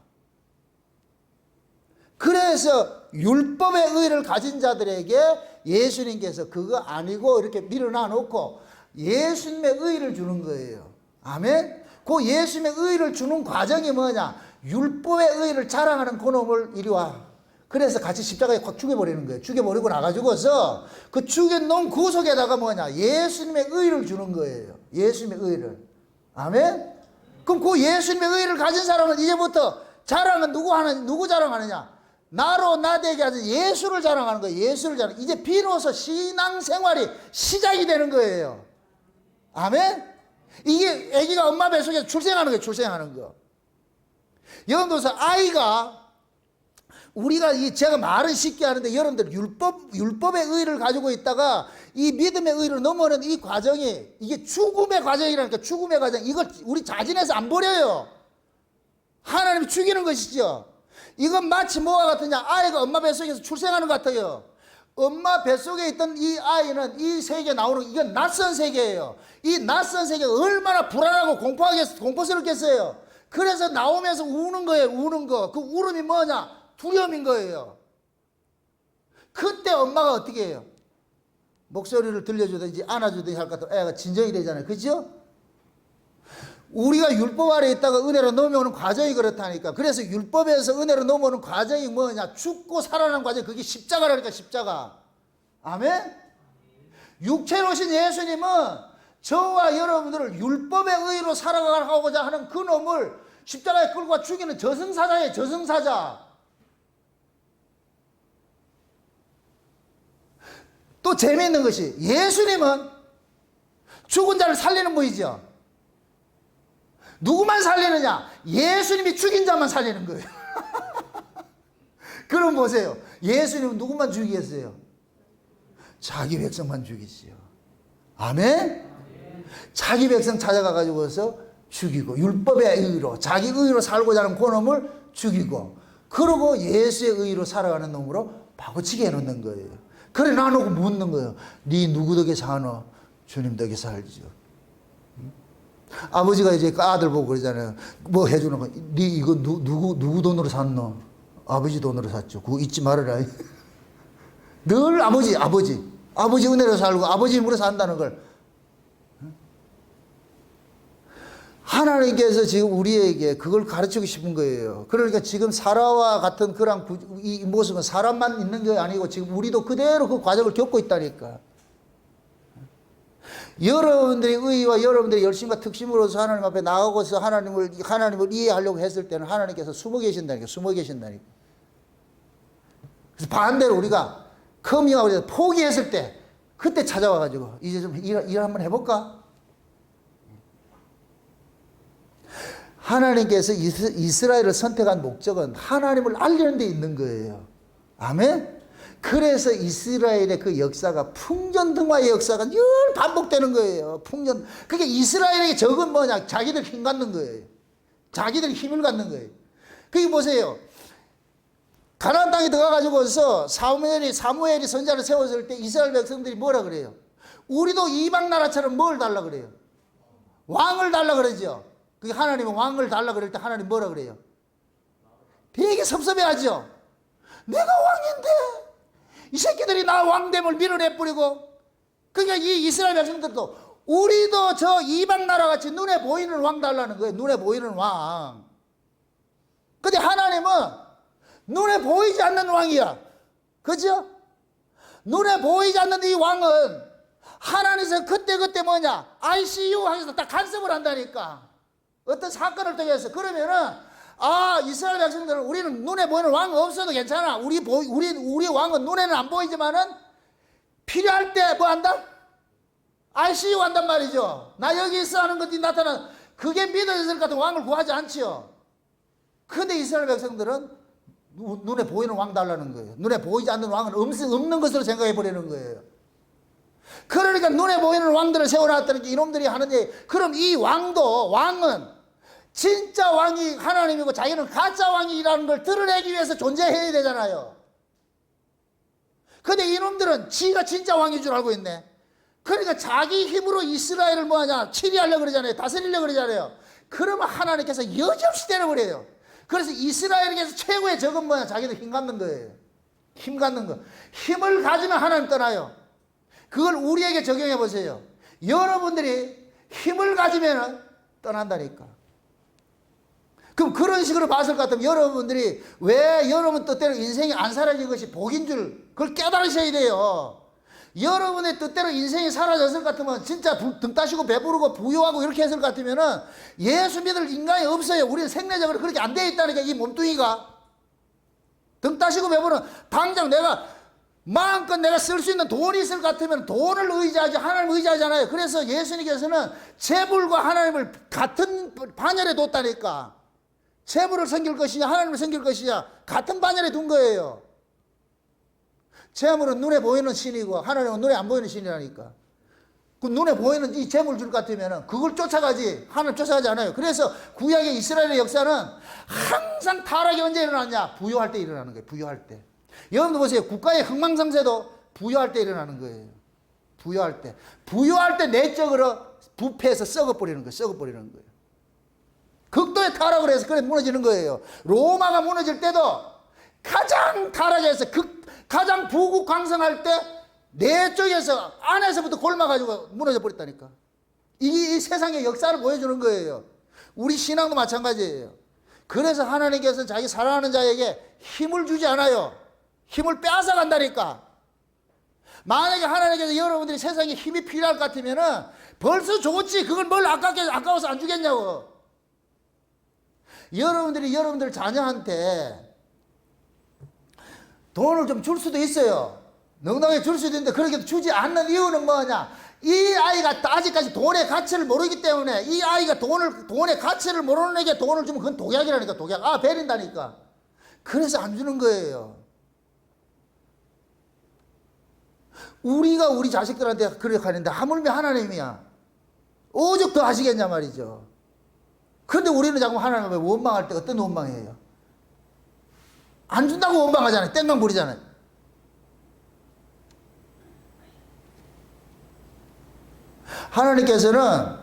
그래서 율법의 의를 가진 자들에게 예수님께서 그거 아니고 이렇게 밀어놔 놓고 예수님의 의를 주는 거예요. 아멘? 그 예수님의 의를 주는 과정이 뭐냐? 율법의 의를 자랑하는 그놈을 이리 와. 그래서 같이 십자가에 확 죽여버리는 거예요. 죽여버리고 나가지고서 그 죽여놓은 구속에다가 뭐냐? 예수님의 의를 주는 거예요. 예수님의 의를. 아멘? 그럼 그 예수님의 의를 가진 사람은 이제부터 자랑은 누구 자랑하느냐? 나로 나되게 하는 예수를 자랑하는 거예요. 예수를 자랑. 이제 비로소 신앙생활이 시작이 되는 거예요. 아멘? 이게 아기가 엄마 뱃속에서 출생하는 거예요. 출생하는 거. 여러분들 아이가 우리가 제가 말은 쉽게 하는데 여러분들 율법의 의를 가지고 있다가 이 믿음의 의로 넘어오는 이 과정이 이게 죽음의 과정이라니까. 죽음의 과정. 이걸 우리 자진해서 안 버려요. 하나님이 죽이는 것이죠. 이건 마치 뭐와 같으냐? 아이가 엄마 뱃속에서 출생하는 것 같아요. 엄마 뱃속에 있던 이 아이는 이 세계에 나오는 이건 낯선 세계예요. 이 낯선 세계가 얼마나 불안하고 공포스럽겠어요. 그래서 나오면서 우는 거예요. 우는 거. 그 울음이 뭐냐? 두려움인 거예요. 그때 엄마가 어떻게 해요? 목소리를 들려주든지 안아주든지 할 것 같아요. 애가 진정이 되잖아요. 그죠? 우리가 율법 아래 있다가 은혜로 넘어오는 과정이 그렇다니까. 그래서 율법에서 은혜로 넘어오는 과정이 뭐냐? 죽고 살아나는 과정. 그게 십자가라니까. 십자가. 아멘? 육체로 오신 예수님은 저와 여러분들을 율법의 의로 살아가고자 하는 그 놈을 십자가에 끌고 와 죽이는 저승사자예요. 저승사자. 또 재미있는 것이 예수님은 죽은 자를 살리는 분이죠. 누구만 살리느냐? 예수님이 죽인 자만 살리는 거예요. 그럼 보세요. 예수님은 누구만 죽이겠어요? 자기 백성만 죽이지요. 아멘? 자기 백성 찾아가가지고서 죽이고 율법의 의로 자기 의로 살고자 하는 그놈을 죽이고 그러고 예수의 의로 살아가는 놈으로 바꾸치게 해놓는 거예요. 그래 놔놓고 묻는 거예요. 네 누구 덕에 사노? 주님 덕에 살지요. 아버지가 이제 그 아들 보고 그러잖아요. 뭐 해주는 거. 네 이거 누구 돈으로 샀노? 아버지 돈으로 샀죠. 그거 잊지 말아라. 늘 아버지 은혜로 살고 아버지 힘으로 산다는 걸. 하나님께서 지금 우리에게 그걸 가르치고 싶은 거예요. 그러니까 지금 사라와 같은 그런 이 모습은 사람만 있는 게 아니고 지금 우리도 그대로 그 과정을 겪고 있다니까. 여러분들의 의와 여러분들의 열심과 특심으로서 하나님 앞에 나가고서 하나님을 이해하려고 했을 때는 하나님께서 숨어 계신다니까. 숨어 계신다니까. 그래서 반대로 우리가 커밍아웃에서 포기했을 때 그때 찾아와가지고 이제 좀 일 한번 해볼까? 하나님께서 이스라엘을 선택한 목적은 하나님을 알리는 데 있는 거예요. 아멘? 그래서 이스라엘의 그 역사가 풍전등화의 역사가 늘 반복되는 거예요. 그게 이스라엘에게 적은 뭐냐? 자기들 힘 갖는 거예요. 자기들 힘을 갖는 거예요. 그게 보세요. 가나안 땅에 들어가가지고서 사무엘이 선지자를 세웠을 때 이스라엘 백성들이 뭐라 그래요? 우리도 이방 나라처럼 뭘 달라 그래요? 왕을 달라 그러죠. 그게 하나님은 왕을 달라 그럴 때 하나님 뭐라 그래요? 되게 섭섭해하죠. 내가 왕인데 이 새끼들이 나 왕됨을 밀어내버리고. 그러니까 이 이스라엘 백성들도 우리도 저 이방 나라같이 눈에 보이는 왕 달라는 거예요. 눈에 보이는 왕. 근데 하나님은 눈에 보이지 않는 왕이야. 그죠? 눈에 보이지 않는 이 왕은 하나님께서 그때그때 뭐냐? ICU 하셔서 딱 간섭을 한다니까. 어떤 사건을 통해서. 그러면은, 아, 이스라엘 백성들은 우리는 눈에 보이는 왕 없어도 괜찮아. 우리 왕은 눈에는 안 보이지만은 필요할 때 뭐 한다? ICU 한단 말이죠. 나 여기 있어 하는 것이 나타나. 그게 믿어졌을 것 같은 왕을 구하지 않지요. 근데 이스라엘 백성들은 눈에 보이는 왕 달라는 거예요. 눈에 보이지 않는 왕은 없는 것으로 생각해 버리는 거예요. 그러니까 눈에 보이는 왕들을 세워놨다는 게 이놈들이 하는 얘기. 그럼 이 왕은 진짜 왕이 하나님이고 자기는 가짜 왕이라는 걸 드러내기 위해서 존재해야 되잖아요. 근데 이놈들은 지가 진짜 왕인 줄 알고 있네. 그러니까 자기 힘으로 이스라엘을 뭐하냐 치리하려고 그러잖아요. 다스리려고 그러잖아요. 그러면 하나님께서 여지없이 때려버려요. 그래서 이스라엘에게서 최고의 적은 뭐야? 자기들 힘 갖는 거예요. 힘 갖는 거. 힘을 가지면 하나님 떠나요. 그걸 우리에게 적용해 보세요. 여러분들이 힘을 가지면 떠난다니까. 그럼 그런 식으로 봤을 것 같으면 여러분들이 왜 여러분 뜻대로 인생이 안 사라진 것이 복인 줄 그걸 깨달으셔야 돼요. 여러분의 뜻대로 인생이 사라졌을 것 같으면 진짜 등 따시고 배부르고 부유하고 이렇게 했을 것 같으면은 예수 믿을 인간이 없어요. 우리는 생리적으로 그렇게 안 되어 있다니까 이 몸뚱이가. 등 따시고 배부르면 당장 내가 마음껏 내가 쓸 수 있는 돈이 있을 것 같으면 돈을 의지하지 하나님을 의지하잖아요. 그래서 예수님께서는 재물과 하나님을 같은 반열에 뒀다니까. 재물을 섬길 것이냐 하나님을 섬길 것이냐 같은 반열에 둔 거예요. 재물은 눈에 보이는 신이고 하나님은 눈에 안 보이는 신이라니까. 그 눈에 보이는 이 재물 줄 것 같으면 그걸 쫓아가지 하나님 쫓아가지 않아요. 그래서 구약의 이스라엘의 역사는 항상 타락이 언제 일어났냐? 부유할 때 일어나는 거예요. 부유할 때. 여러분도 보세요. 국가의 흥망성쇠도 부유할 때 일어나는 거예요. 부유할 때. 부유할 때 내적으로 부패해서 썩어버리는 거예요. 썩어버리는 거예요. 극도의 타락을 해서 그래 무너지는 거예요. 로마가 무너질 때도 가장 타락해서 가장 부국강성할 때 내 쪽에서 안에서부터 골마가지고 무너져 버렸다니까. 이게 이 세상의 역사를 보여주는 거예요. 우리 신앙도 마찬가지예요. 그래서 하나님께서는 자기 사랑하는 자에게 힘을 주지 않아요. 힘을 빼앗아 간다니까. 만약에 하나님께서 여러분들이 세상에 힘이 필요할 것 같으면은 벌써 좋지. 그걸 뭘 아까워서 안 주겠냐고. 여러분들이 여러분들 자녀한테 돈을 좀 줄 수도 있어요. 넉넉하게 줄 수도 있는데 그렇게 주지 않는 이유는 뭐냐? 이 아이가 아직까지 돈의 가치를 모르기 때문에 이 아이가 돈의 가치를 모르는 애에게 돈을 주면 그건 독약이라니까. 독약. 아, 베린다니까. 그래서 안 주는 거예요. 우리가 우리 자식들한테 그렇게 하는데 하물며 하나님이야. 오죽 더 하시겠냐 말이죠. 그런데 우리는 자꾸 하나님을 원망할 때 어떤 원망이에요? 안 준다고 원망하잖아요. 땡깡 부리잖아요. 하나님께서는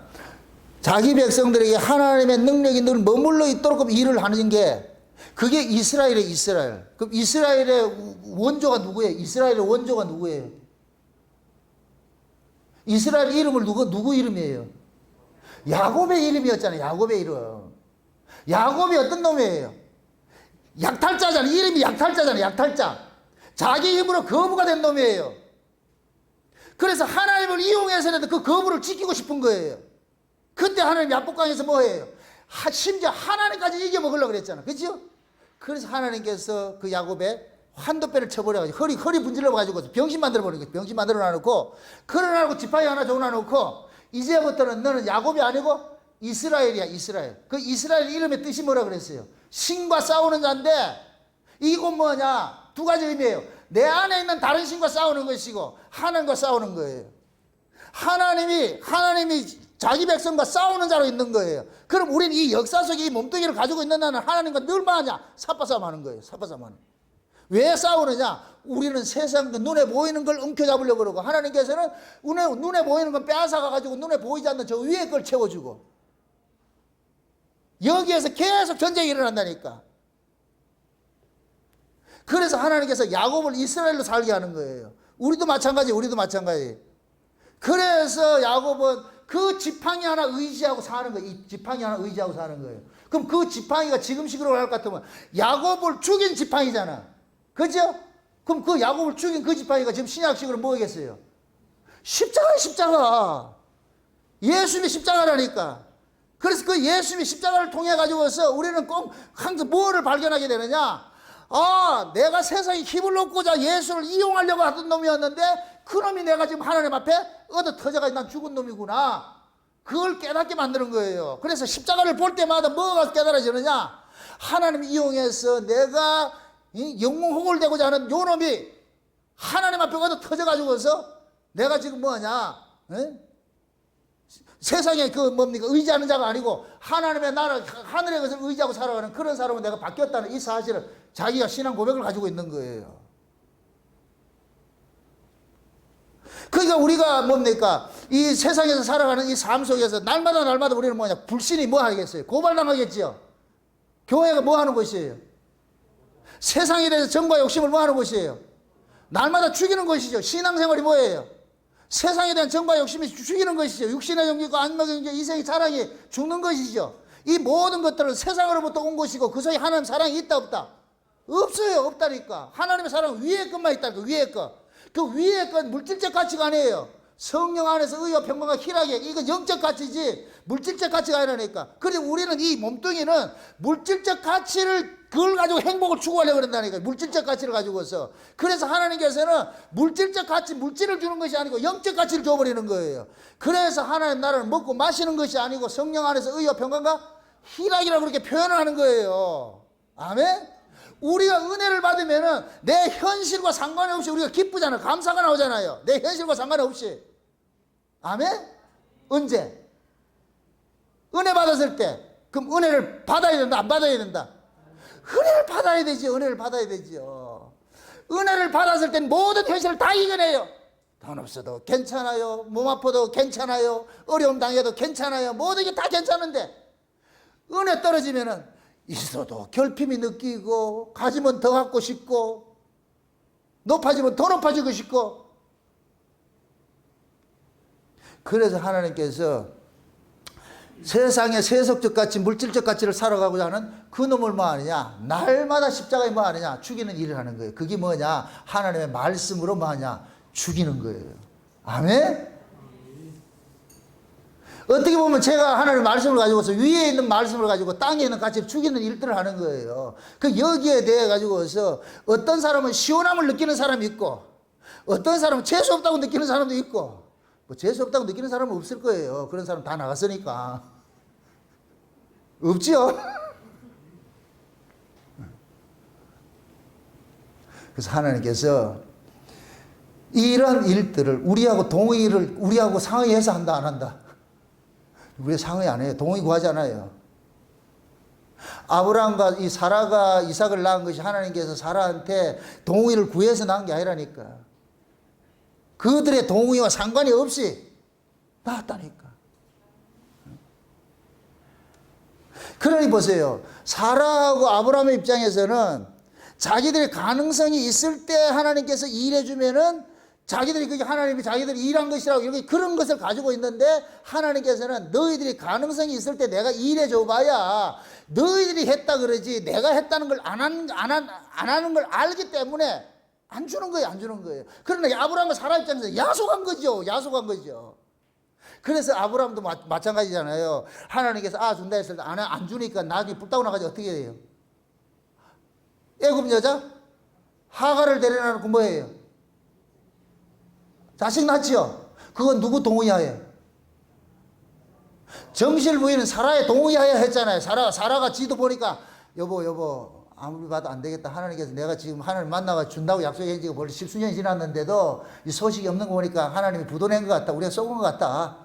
자기 백성들에게 하나님의 능력이 늘 머물러 있도록 일을 하는 게 그게 이스라엘의 이스라엘. 그럼 이스라엘의 원조가 누구예요? 이스라엘의 원조가 누구예요? 이스라엘 이름을 누구 이름이에요? 야곱의 이름이었잖아요. 야곱의 이름. 야곱이 어떤 놈이에요? 약탈자잖아요. 이름이 약탈자잖아요. 약탈자. 자기 힘으로 거부가 된 놈이에요. 그래서 하나님을 이용해서라도 그 거부를 지키고 싶은 거예요. 그때 하나님 야복강에서 뭐예요? 심지어 하나님까지 이겨먹으려고 그랬잖아. 그죠? 그래서 하나님께서 그 야곱의 환도뼈를 쳐버려가지고 허리 분질러가지고 병신 만들어버린 거예요. 병신 만들어 놔놓고 그러놔놓고 지팡이 하나 줘놔놓고 이제부터는 너는 야곱이 아니고 이스라엘이야. 이스라엘. 그 이스라엘 이름의 뜻이 뭐라 그랬어요? 신과 싸우는 자인데 이건 뭐냐? 두 가지 의미예요. 내 안에 있는 다른 신과 싸우는 것이고 하나님과 싸우는 거예요. 하나님이 자기 백성과 싸우는 자로 있는 거예요. 그럼 우리는 이 역사 속에 이 몸뚱이를 가지고 있는 나는 하나님과 늘 뭐하냐? 삿바싸움 하는 거예요. 삿바싸움 하는. 왜 싸우느냐? 우리는 세상 눈에 보이는 걸 움켜잡으려고 그러고 하나님께서는 눈에 보이는 건 빼앗아가 가지고 눈에 보이지 않는 저 위에 걸 채워주고 여기에서 계속 전쟁이 일어난다니까. 그래서 하나님께서 야곱을 이스라엘로 살게 하는 거예요. 우리도 마찬가지. 그래서 야곱은 그 지팡이 하나 의지하고 사는 거예요. 이 지팡이 하나 의지하고 사는 거예요. 그럼 그 지팡이가 지금식으로 할 것 같으면 야곱을 죽인 지팡이잖아. 그죠? 그럼 그 야곱을 죽인 그 지팡이가 지금 신약식으로 뭐겠어요? 십자가야, 십자가. 예수님이 십자가라니까. 그래서 그 예수님이 십자가를 통해 가지고서 우리는 꼭 항상 뭐를 발견하게 되느냐? 아, 내가 세상에 힘을 얻고자 예수를 이용하려고 하던 놈이었는데 그 놈이 내가 지금 하나님 앞에 얻어 터져가지고 난 죽은 놈이구나. 그걸 깨닫게 만드는 거예요. 그래서 십자가를 볼 때마다 뭐가 깨달아지느냐? 하나님 이용해서 내가 영웅 호걸되고자 하는 요 놈이 하나님 앞에 얻어 터져가지고서 내가 지금 뭐냐? 세상에 그 뭡니까? 의지하는 자가 아니고 하나님의 나라, 하늘의 것을 의지하고 살아가는 그런 사람은 내가 바뀌었다는 이 사실을 자기가 신앙 고백을 가지고 있는 거예요. 그러니까 우리가 뭡니까? 이 세상에서 살아가는 이 삶 속에서 날마다 우리는 뭐냐? 불신이 뭐 하겠어요? 고발당하겠지요? 교회가 뭐 하는 것이에요? 세상에 대해서 정과 욕심을 뭐 하는 것이에요? 날마다 죽이는 것이죠. 신앙생활이 뭐예요? 세상에 대한 정과 욕심이 죽이는 것이죠. 육신의 정욕과 안목의 정욕, 이생의 사랑이 죽는 것이죠. 이 모든 것들은 세상으로부터 온 것이고 그 속에 하나님 사랑이 있다 없다? 없어요. 없다니까. 하나님의 사랑은 위의 것만 있다니까. 위의 것. 그 위의 건 물질적 가치가 아니에요. 성령 안에서 의와 평강과 희락이 이건 영적 가치지 물질적 가치가 아니라니까. 그런데 우리는 이 몸뚱이는 물질적 가치를 그걸 가지고 행복을 추구하려고 그런다니까. 물질적 가치를 가지고서. 그래서 하나님께서는 물질적 가치, 물질을 주는 것이 아니고 영적 가치를 줘버리는 거예요. 그래서 하나님 나라를 먹고 마시는 것이 아니고 성령 안에서 의와 평강과 희락이라고 그렇게 표현을 하는 거예요. 아멘? 우리가 은혜를 받으면은 내 현실과 상관없이 우리가 기쁘잖아요. 감사가 나오잖아요. 내 현실과 상관없이. 아멘? 언제? 은혜 받았을 때. 그럼 은혜를 받아야 된다, 안 받아야 된다? 은혜를 받아야 되지. 은혜를 받아야 되죠. 은혜를 받았을 땐 모든 현실을 다 이겨내요. 돈 없어도 괜찮아요. 몸 아파도 괜찮아요. 어려움 당해도 괜찮아요. 모든 게 다 괜찮은데 은혜 떨어지면은 있어도 결핍이 느끼고 가지면 더 갖고 싶고 높아지면 더 높아지고 싶고. 그래서 하나님께서 세상의 세속적 가치, 물질적 가치를 살아가고자 하는 그 놈을 뭐 하느냐? 날마다 십자가에 뭐 하느냐? 죽이는 일을 하는 거예요. 그게 뭐냐? 하나님의 말씀으로 뭐 하냐? 죽이는 거예요. 아멘? 어떻게 보면 제가 하나님의 말씀을 가지고서 위에 있는 말씀을 가지고 땅에 있는 가치를 죽이는 일들을 하는 거예요. 그 여기에 대해 가지고서 어떤 사람은 시원함을 느끼는 사람이 있고 어떤 사람은 재수 없다고 느끼는 사람도 있고 뭐 재수 없다고 느끼는 사람은 없을 거예요. 그런 사람 다 나갔으니까. 없지요? 그래서 하나님께서 이런 일들을 우리하고 동의를 우리하고 상의해서 한다 안 한다? 우리 상의 안 해요. 동의 구하지 않아요. 아브라함과 이 사라가 이삭을 낳은 것이 하나님께서 사라한테 동의를 구해서 낳은 게 아니라니까. 그들의 동의와 상관이 없이 낳았다니까. 그러니 보세요. 사라하고 아브라함의 입장에서는 자기들의 가능성이 있을 때 하나님께서 일해주면은 자기들이 그게 하나님이 자기들이 일한 것이라고 이렇게 그런 것을 가지고 있는데 하나님께서는 너희들이 가능성이 있을 때 내가 일해줘 봐야 너희들이 했다 그러지 내가 했다는 걸 안 하는 걸 알기 때문에 안 주는 거예요. 안 주는 거예요. 그러나 아브라함과 사라 입장에서 야속한 거죠. 야속한 거죠. 그래서 아브라함도 마찬가지잖아요. 하나님께서 준다 했을 때 안 주니까 나중에 불타고 나가지 어떻게 해요? 애굽 여자 하갈을 데려놔놓고 뭐예요? 자식 낳지요? 그건 누구 동의하에? 정실 부인은 사라의 동의하에 했잖아요. 사라가 지도 보니까 여보 아무리 봐도 안 되겠다. 하나님께서 내가 지금 하나님 만나가 준다고 약속한 지가 벌써 10수년이 지났는데도 이 소식이 없는 거 보니까 하나님이 부도낸 것 같다. 우리가 쏘은 것 같다.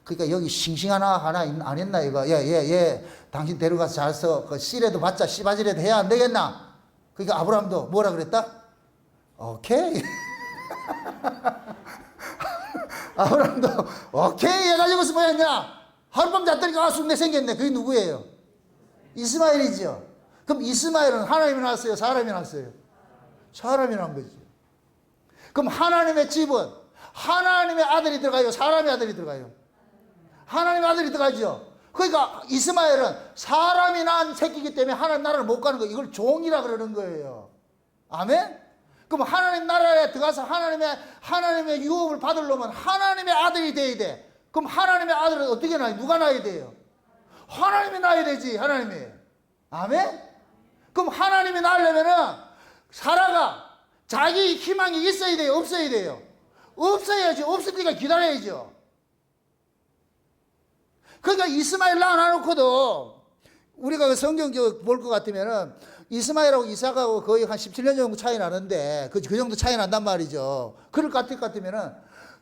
그러니까 여기 싱싱 하나 안 했나 이거? 얘 당신 데려가서 잘서 그 씨라도 받자. 씨바지라도 해야 안 되겠나? 그러니까 아브라함도 뭐라 그랬다? 오케이. 아브라함도 오케이 해가지고서 뭐 했냐? 하룻밤 잤더니 쑥내 생겼네. 그게 누구예요? 이스마엘이죠. 그럼 이스마엘은 하나님이 낳았어요? 사람이 낳았어요? 사람이 낳은 거죠. 그럼 하나님의 집은 하나님의 아들이 들어가요? 사람의 아들이 들어가요? 하나님의 아들이 들어가죠. 그러니까 이스마엘은 사람이 낳은 새끼이기 때문에 하나님 나라를 못 가는 거예요. 이걸 종이라 그러는 거예요. 아멘? 그럼 하나님 나라에 들어가서 하나님의 유업을 받으려면 하나님의 아들이 돼야 돼. 그럼 하나님의 아들은 어떻게 낳아요? 누가 낳아야 돼요? 하나님이 낳아야 되지, 하나님이. 아멘? 그럼 하나님이 낳으려면은 사라가 자기 희망이 있어야 돼요? 없어야 돼요? 없어야지. 없으니까 기다려야죠. 그러니까 이스마엘 낳아놓고도 우리가 그 성경 볼 것 같으면은 이스마엘하고 이삭하고 거의 한 17년 정도 차이 나는데 그 정도 차이 난단 말이죠. 그럴 것 같으면은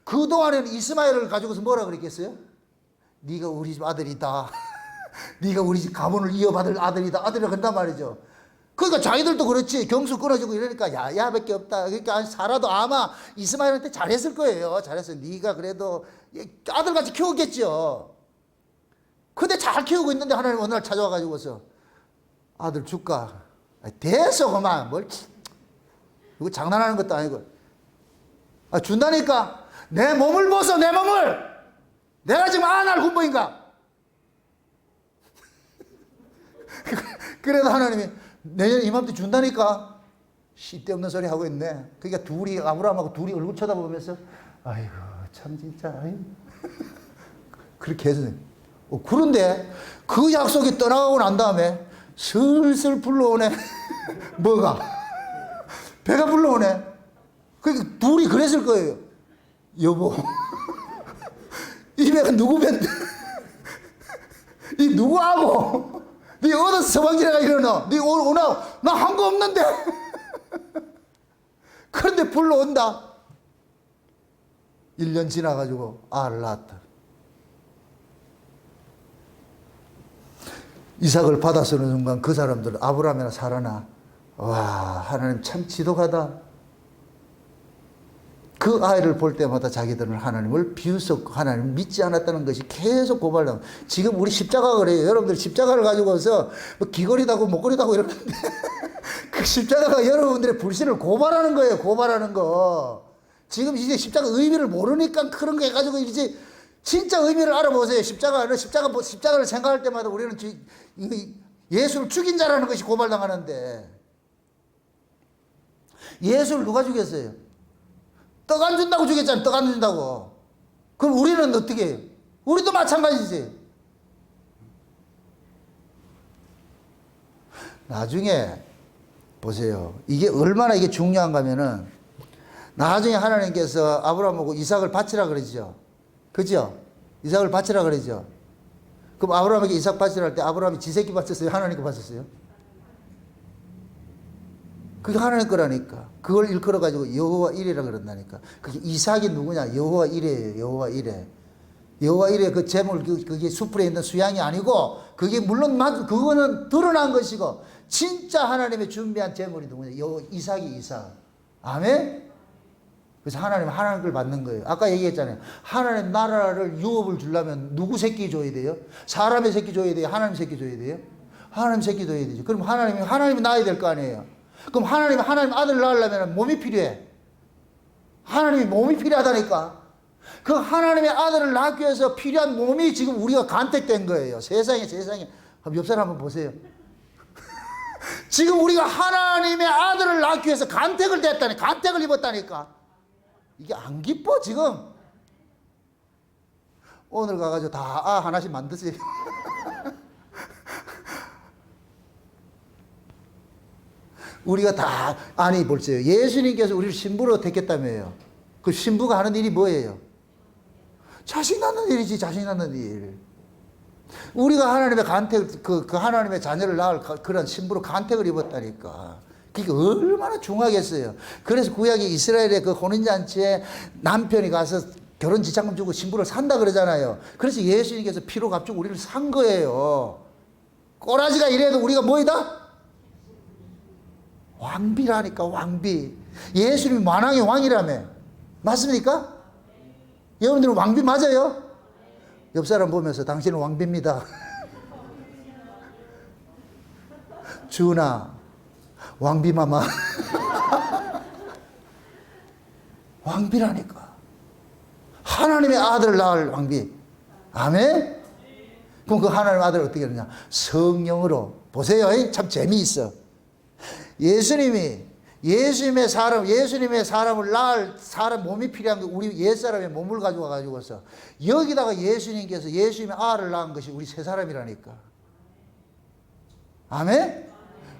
그동안에는 이스마엘을 가지고서 뭐라 그랬겠어요? 네가 우리 집 아들이다. 네가 우리 집 가문을 이어받을 아들이다. 아들이라 그런단 말이죠. 그러니까 자기들도 그렇지. 경수 끊어지고 이러니까 야야밖에 없다. 그러니까 사라도 아마 이스마엘한테 잘했을 거예요. 잘했어요. 네가 그래도 아들같이 키웠겠죠. 근데 잘 키우고 있는데 하나님 어느 날 찾아와 가지고서 아들 줄까? 됐어 그만. 뭘 이거 장난하는 것도 아니고. 준다니까. 내 몸을 벗어. 내 몸을. 내가 지금 날 군보인가? 그래도 하나님이 내년 이맘때 준다니까. 쓸데없는 소리 하고 있네. 그러니까 둘이 아브라함하고 둘이 얼굴 쳐다보면서 아이고 참 진짜 아이고. 그렇게 해서 그런데 그 약속이 떠나가고 난 다음에 슬슬 불러오네. 뭐가? 배가 불러오네. 그러니까 둘이 그랬을 거예요. 여보 이 배가 누구 배인데? 이 누구하고? 네 어디서 서방지내가 이러노? 네 오나? 나 한 거 없는데. 그런데 불러온다. 1년 지나가지고 아를 낳았다. 이삭을 받아서는 순간 그 사람들은 아브라함이나 사라나 와 하나님 참 지독하다. 그 아이를 볼 때마다 자기들은 하나님을 비웃었고 하나님을 믿지 않았다는 것이 계속 고발당하고 지금 우리 십자가가 그래요. 여러분들 십자가를 가지고서 뭐 귀걸이다고 목걸이다고 이러는데 그 십자가가 여러분들의 불신을 고발하는 거예요. 고발하는 거. 지금 이제 십자가 의미를 모르니까 그런 거 해가지고 이제 진짜 의미를 알아보세요. 십자가를 생각할 때마다 우리는 예수를 죽인 자라는 것이 고발당하는데 예수를 누가 죽였어요? 떡 안 준다고 죽였잖아요. 떡 안 준다고. 그럼 우리는 어떻게 해요? 우리도 마찬가지지. 나중에 보세요. 이게 얼마나 이게 중요한가 하면은 나중에 하나님께서 아브라함하고 이삭을 바치라 그러죠. 그죠? 이삭을 바치라 그러죠. 그럼 아브라함에게 이삭 바치라 할 때 아브라함이 지 새끼 바쳤어요? 하나님 거 바쳤어요? 그게 하나님 거라니까. 그걸 일컬어가지고 여호와 이레라 그런다니까. 그게 이삭이 누구냐? 여호와 이레예요. 여호와 이레. 여호와 이레 그 제물, 그게 숯불에 있는 수양이 아니고, 그게 물론, 그거는 드러난 것이고, 진짜 하나님의 준비한 제물이 누구냐? 이삭이 이삭. 아멘? 그래서 하나님 걸 받는 거예요. 아까 얘기했잖아요. 하나님 나라를 유업을 주려면 누구 새끼 줘야 돼요? 사람의 새끼 줘야 돼요? 하나님 새끼 줘야 돼요? 하나님 새끼 줘야 되죠. 그럼 하나님이 낳아야 될 거 아니에요? 그럼 하나님 아들 낳으려면 몸이 필요해. 하나님이 몸이 필요하다니까. 그 하나님의 아들을 낳기 위해서 필요한 몸이 지금 우리가 간택된 거예요. 세상에. 옆 사람 한번 보세요. 지금 우리가 하나님의 아들을 낳기 위해서 간택을 입었다니까. 이게 안 기뻐, 지금. 오늘 가가지고 다 하나씩 만드세요. 우리가 다, 아니, 볼세요. 예수님께서 우리를 신부로 택했다며요. 그 신부가 하는 일이 뭐예요? 자식 낳는 일이지, 자식 낳는 일. 우리가 하나님의 간택, 그 하나님의 자녀를 낳을 그런 신부로 간택을 입었다니까. 그게 얼마나 중하겠어요. 그래서 구약의 이스라엘의 그 혼인잔치에 남편이 가서 결혼 지참금 주고 신부를 산다 그러잖아요. 그래서 예수님께서 피로 값주고 우리를 산 거예요. 꼬라지가 이래도 우리가 뭐이다? 왕비라니까, 왕비. 예수님이 만왕의 왕이라며. 맞습니까? 여러분들은 왕비 맞아요? 옆 사람 보면서 당신은 왕비입니다. 주은아, 왕비마마. 왕비라니까. 하나님의 아들을 낳을 왕비. 아멘? 그럼 그 하나님의 아들을 어떻게 하느냐? 성령으로. 보세요. 참 재미있어. 예수님이 예수님의 사람을 낳을 사람 몸이 필요한 게 우리 옛사람의 몸을 가지고 가지고서 여기다가 예수님께서 예수님의 알을 낳은 것이 우리 세 사람이라니까. 아멘?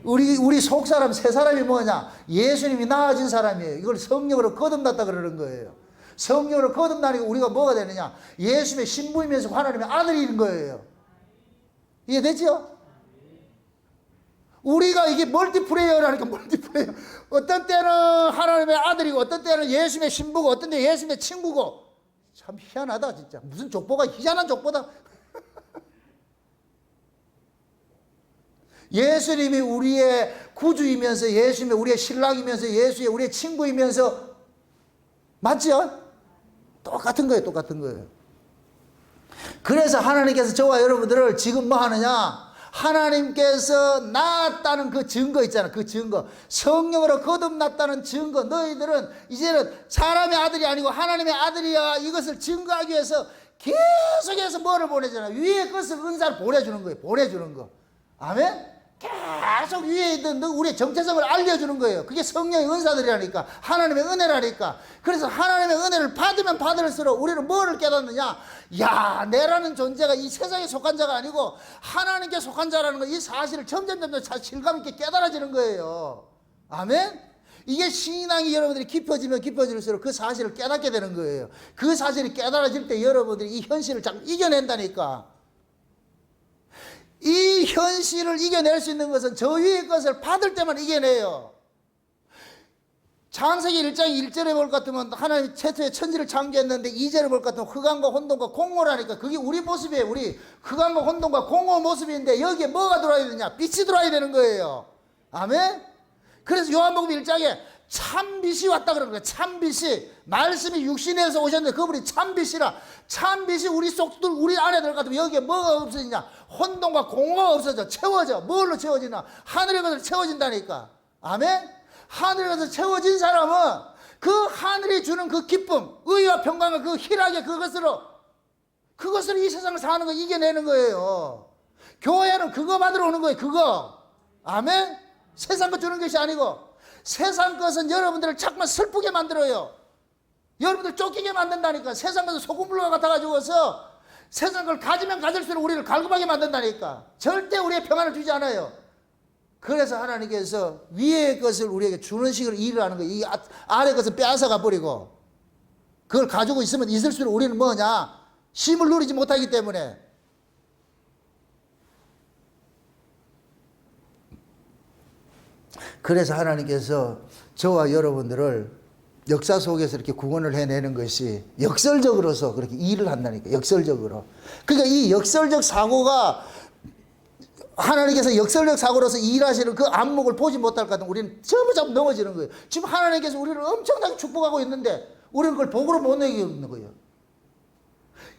우리 속사람 세 사람이 뭐냐? 예수님이 낳아진 사람이에요. 이걸 성령으로 거듭났다 그러는 거예요. 성령으로 거듭나니까 우리가 뭐가 되느냐? 예수님의 신부이면서 하나님의 아들인 거예요. 이해되죠? 우리가 이게 멀티플레이어라니까, 멀티플레이어. 어떤 때는 하나님의 아들이고, 어떤 때는 예수님의 신부고, 어떤 때 예수님의 친구고. 참 희한하다, 진짜. 무슨 족보가, 희한한 족보다. 예수님이 우리의 구주이면서, 예수님이 우리의 신랑이면서, 예수의 우리의 친구이면서, 맞죠? 똑같은 거예요, 똑같은 거예요. 그래서 하나님께서 저와 여러분들을 지금 뭐 하느냐? 하나님께서 낳았다는 그 증거 있잖아. 그 증거. 성령으로 거듭났다는 증거. 너희들은 이제는 사람의 아들이 아니고 하나님의 아들이야. 이것을 증거하기 위해서 계속해서 뭐를 보내잖아. 위에 것을 은사를 보내주는 거예요. 보내주는 거. 아멘? 계속 위에 있던 우리의 정체성을 알려주는 거예요. 그게 성령의 은사들이라니까. 하나님의 은혜라니까. 그래서 하나님의 은혜를 받으면 받을수록 우리는 뭐를 깨닫느냐? 야, 내라는 존재가 이 세상에 속한 자가 아니고 하나님께 속한 자라는 거, 이 사실을 점점 실감 있게 깨달아지는 거예요. 아멘? 이게 신앙이 여러분들이 깊어지면 깊어질수록 그 사실을 깨닫게 되는 거예요. 그 사실이 깨달아질 때 여러분들이 이 현실을 자꾸 이겨낸다니까. 이 현실을 이겨낼 수 있는 것은 저 위의 것을 받을 때만 이겨내요. 창세기 1장 1절에 볼 것 같으면 하나님이 최초에 천지를 창조했는데 2절에 볼 것 같으면 흑암과 혼돈과 공허라니까. 그게 우리 모습이에요. 우리 흑암과 혼돈과 공허 모습인데 여기에 뭐가 들어와야 되냐? 빛이 들어와야 되는 거예요. 아멘? 그래서 요한복음 1장에 참빛이 왔다 그러는 거예요. 참빛이. 말씀이 육신에서 오셨는데 그분이 참빛이라. 참빛이 우리 안에 들어가면 여기에 뭐가 없어지냐? 혼돈과 공허가 없어져. 채워져. 뭘로 채워지나? 하늘의 것을 채워진다니까. 아멘? 하늘의 것을 채워진 사람은 그 하늘이 주는 그 기쁨, 의와 평강과 그 희락의 그것으로 이 세상을 사는 거 이겨내는 거예요. 교회는 그거 받으러 오는 거예요. 그거. 아멘? 세상 것 주는 것이 아니고. 세상 것은 여러분들을 자꾸만 슬프게 만들어요. 여러분들 쫓기게 만든다니까. 세상 것은 소금물과 같아가지고서 세상 걸 가지면 가질수록 우리를 갈급하게 만든다니까. 절대 우리의 평안을 주지 않아요. 그래서 하나님께서 위의 것을 우리에게 주는 식으로 일을 하는 거예요. 이 아래 것은 빼앗아가 버리고 그걸 가지고 있으면 있을수록 우리는 뭐냐? 쉼을 누리지 못하기 때문에. 그래서 하나님께서 저와 여러분들을 역사 속에서 이렇게 구원을 해내는 것이 역설적으로서 그렇게 일을 한다니까. 역설적으로. 그러니까 이 역설적 사고가 하나님께서 역설적 사고로서 일하시는 그 안목을 보지 못할 것 같으면 우리는 점점 넘어지는 거예요. 지금 하나님께서 우리를 엄청나게 축복하고 있는데 우리는 그걸 복으로 못 내고 있는 거예요.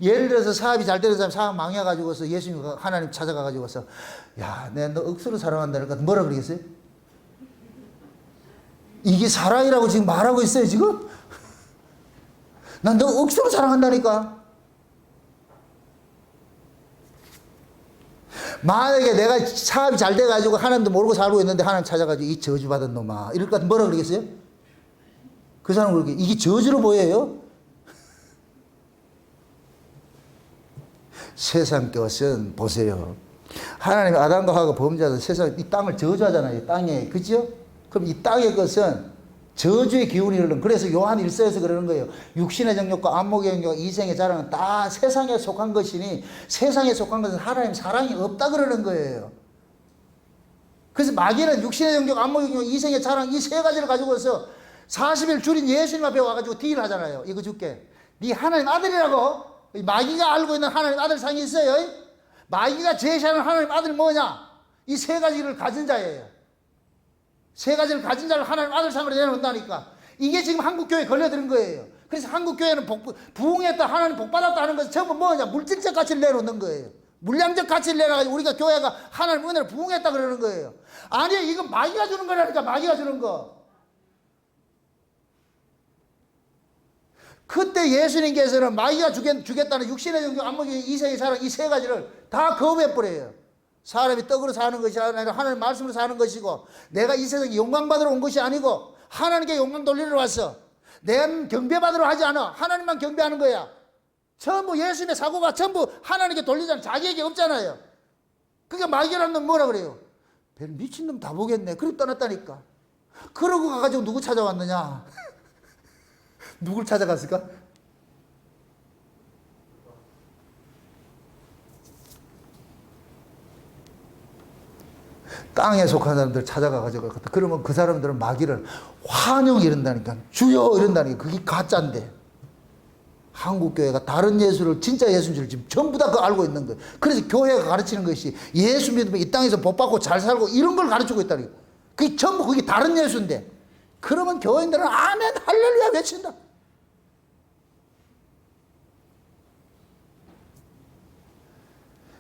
예를 들어서 사업이 잘 되는 사람이 사업 망해가지고서 예수님 하나님 찾아가가지고서 야, 내가 너 억수로 사랑한다니까 뭐라 그러겠어요? 이게 사랑이라고 지금 말하고 있어요, 지금? 난 너 억수로 사랑한다니까? 만약에 내가 사업이 잘 돼가지고 하나님도 모르고 살고 있는데 하나님 찾아가지고 이 저주받은 놈아. 이럴 것 같으면 뭐라 그러겠어요? 그 사람은 그렇게, 이게 저주로 보여요? 세상 것은 보세요. 하나님이 아담과 하와가 범죄하던 세상, 이 땅을 저주하잖아요. 이 땅에. 그죠? 그럼 이 땅의 것은 저주의 기운이 흐르는. 그래서 요한 1서에서 그러는 거예요. 육신의 정욕과 안목의 정욕과 이생의 자랑은 다 세상에 속한 것이니 세상에 속한 것은 하나님 사랑이 없다 그러는 거예요. 그래서 마귀는 육신의 정욕, 안목의 정욕, 이생의 자랑 이 세 가지를 가지고서 40일 줄인 예수님 앞에 와가지고 딜을 하잖아요. 이거 줄게. 네 하나님 아들이라고. 마귀가 알고 있는 하나님 아들 상이 있어요. 마귀가 제시하는 하나님 아들이 뭐냐? 이 세 가지를 가진 자예요. 세 가지를 가진 자를 하나님 아들 상으로 내놓는다니까. 이게 지금 한국교회에 걸려드는 거예요. 그래서 한국교회는 부흥했다, 하나님 복받았다 하는 것은 전부 뭐냐? 물질적 가치를 내놓는 거예요. 물량적 가치를 내놔가지고 우리가 교회가 하나님 은혜를 부흥했다 그러는 거예요. 아니요, 이건 마귀가 주는 거라니까. 마귀가 주는 거. 그때 예수님께서는 마귀가 주겠다는 육신의 정욕, 안목의 이생의 사랑 이 세 가지를 다 거부해버려요. 사람이 떡으로 사는 것이 아니라 하나님 말씀으로 사는 것이고, 내가 이 세상에 영광받으러 온 것이 아니고 하나님께 영광 돌리러 왔어. 내가 경배받으러 하지 않아. 하나님만 경배하는 거야. 전부 예수님의 사고가 전부 하나님께 돌리잖아. 자기에게 없잖아요. 그러니까 마귀라는 놈 뭐라 그래요? 별 미친놈 다 보겠네. 그리고 떠났다니까. 그러고 가가지고 누구 찾아왔느냐? 누굴 찾아갔을까? 땅에 속한 사람들 찾아가가지고, 그러면 그 사람들은 마귀를 환영 이런다니까. 주여 이런다니까. 그게 가짜인데. 한국교회가 다른 예수를, 진짜 예수인 줄 지금 전부 다 그거 알고 있는 거예요. 그래서 교회가 가르치는 것이 예수 믿으면 이 땅에서 복 받고 잘 살고 이런 걸 가르치고 있다니까. 그게 전부 그게 다른 예수인데. 그러면 교인들은 아멘, 할렐루야 외친다.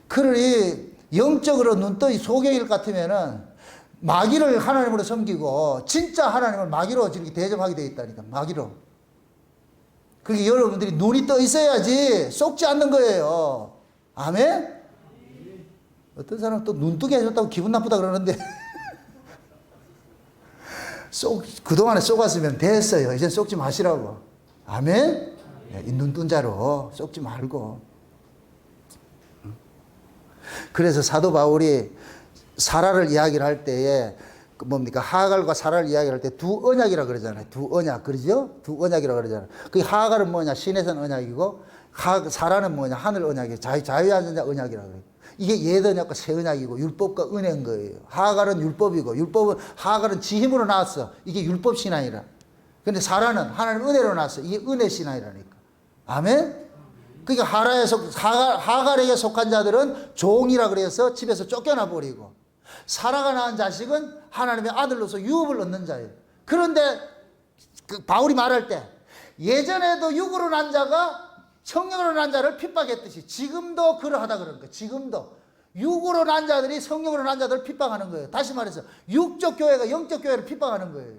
그러니 영적으로 눈떠이 소경일 같으면은 마귀를 하나님으로 섬기고 진짜 하나님을 마귀로 이렇게 대접하게 되어 있다니까. 마귀로. 그게 여러분들이 눈이 떠 있어야지 속지 않는 거예요. 아멘? 어떤 사람은 또 눈뜨게 해줬다고 기분 나쁘다 그러는데 그동안에 쏘갔으면 됐어요. 이제 쏘지 마시라고. 아멘? 이 눈뜬 자로 쏘지 말고. 그래서 사도 바울이 사라를 이야기를 할 때에 뭡니까? 하갈과 사라를 이야기할 때 두 언약이라 그러잖아요. 두 언약. 그러죠? 두 언약이라 그러잖아요. 그 하갈은 뭐냐? 신에선 언약이고, 사라는 뭐냐? 하늘 언약이에요. 자유한 자 언약이라 그래요. 이게 옛 언약과 새 언약이고, 율법과 은혜인 거예요. 하갈은 율법이고, 하갈은 지 힘으로 나왔어. 이게 율법 신앙이라. 근데 사라는 하나님 은혜로 나왔어. 이게 은혜 신앙이라니까. 아멘? 그러니까 하갈에게 속한 자들은 종이라 그래서 집에서 쫓겨나 버리고, 사라가 낳은 자식은 하나님의 아들로서 유업을 얻는 자예요. 그런데 그 바울이 말할 때 예전에도 육으로 난 자가 성령으로 난 자를 핍박했듯이 지금도 그러하다 그런 거예요. 지금도 육으로 난 자들이 성령으로 난 자들을 핍박하는 거예요. 다시 말해서 육적 교회가 영적 교회를 핍박하는 거예요.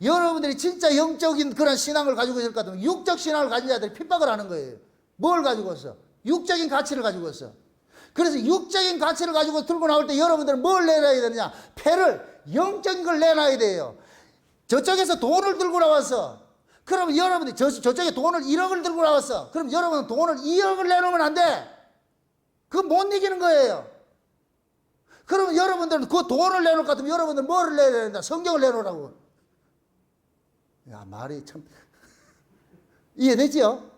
여러분들이 진짜 영적인 그런 신앙을 가지고 있을 것 같으면 육적 신앙을 가진 자들이 핍박을 하는 거예요. 뭘 가지고서? 육적인 가치를 가지고서. 그래서 육적인 가치를 가지고 들고 나올 때 여러분들은 뭘 내놔야 되느냐? 패를, 영적인 걸 내놔야 돼요. 저쪽에서 돈을 들고 나왔어. 그러면 여러분들이 저쪽에 돈을 1억을 들고 나왔어. 그럼 여러분은 돈을 2억을 내놓으면 안 돼. 그거 못 이기는 거예요. 그러면 여러분들은 그 돈을 내놓을 것 같으면 여러분들은 뭐를 내야 된다? 성경을 내놓으라고. 야, 말이 참. 이해되지요?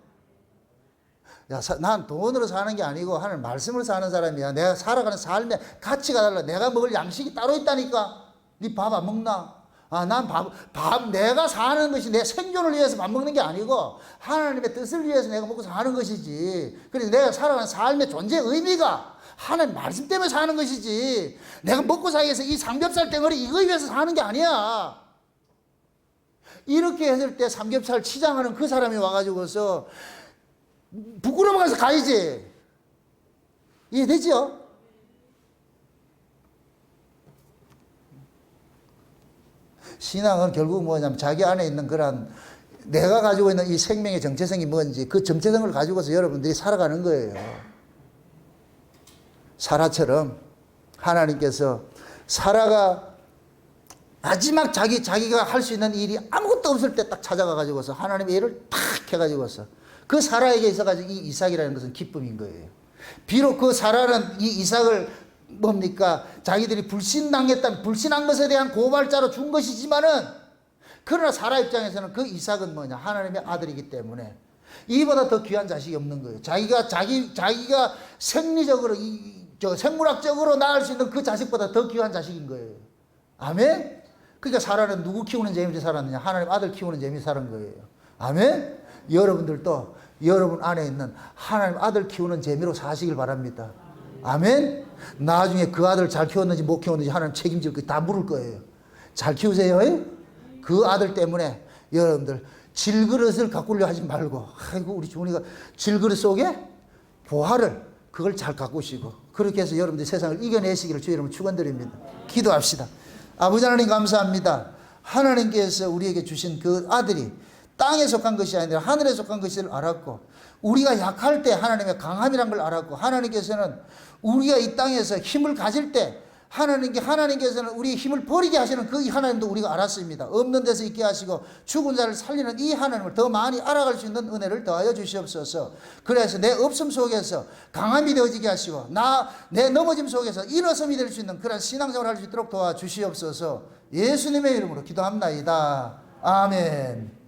야, 난 돈으로 사는 게 아니고 하나님 말씀으로 사는 사람이야. 내가 살아가는 삶의 가치가 달라. 내가 먹을 양식이 따로 있다니까. 네 밥 안 먹나? 아, 난 내가 사는 것이 내 생존을 위해서 밥 먹는 게 아니고 하나님의 뜻을 위해서 내가 먹고 사는 것이지. 그래서 내가 살아가는 삶의 존재의 의미가 하나님 말씀 때문에 사는 것이지. 내가 먹고 살기 위해서 이 삼겹살 덩어리 이거 위해서 사는 게 아니야. 이렇게 했을 때 삼겹살 치장하는 그 사람이 와가지고서 부끄러워서 가야지. 이해되죠? 신앙은 결국 뭐냐면 자기 안에 있는 그런 내가 가지고 있는 이 생명의 정체성이 뭔지 그 정체성을 가지고서 여러분들이 살아가는 거예요. 사라처럼 하나님께서 사라가 마지막 자기가 할 수 있는 일이 아무것도 없을 때 딱 찾아가 가지고서 하나님의 일을 탁 해가지고서 그 사라에게 있어가지고 이 이삭이라는 것은 기쁨인 거예요. 비록 그 사라는 이 이삭을 뭡니까? 자기들이 불신한 것에 대한 고발자로 준 것이지만은 그러나 사라 입장에서는 그 이삭은 뭐냐? 하나님의 아들이기 때문에 이보다 더 귀한 자식이 없는 거예요. 자기가 생리적으로 생물학적으로 낳을 수 있는 그 자식보다 더 귀한 자식인 거예요. 아멘? 그러니까 사라는 누구 키우는 재미로 살았느냐? 하나님 아들 키우는 재미로 사는 거예요. 아멘? 여러분들도 여러분 안에 있는 하나님 아들 키우는 재미로 사시길 바랍니다. 아멘? 나중에 그 아들 잘 키웠는지 못 키웠는지 하나님 책임질 거 다 물을 거예요. 잘 키우세요. 그 아들 때문에 여러분들 질그릇을 가꾸려 하지 말고, 아이고 우리 주은이가 질그릇 속에 보화를 그걸 잘 가꾸시고 그렇게 해서 여러분들 세상을 이겨내시기를 주의 이름으로 축원드립니다. 기도합시다. 아버지 하나님 감사합니다. 하나님께서 우리에게 주신 그 아들이 땅에 속한 것이 아니라 하늘에 속한 것을 알았고 우리가 약할 때 하나님의 강함이란 걸 알았고, 하나님께서는 우리가 이 땅에서 힘을 가질 때 하나님께서는 우리의 힘을 버리게 하시는 그 하나님도 우리가 알았습니다. 없는 데서 있게 하시고 죽은 자를 살리는 이 하나님을 더 많이 알아갈 수 있는 은혜를 더하여 주시옵소서. 그래서 내 없음 속에서 강함이 되어지게 하시고 내 넘어짐 속에서 일어섬이 될 수 있는 그런 신앙생활을 할 수 있도록 도와주시옵소서. 예수님의 이름으로 기도합나이다. 아멘.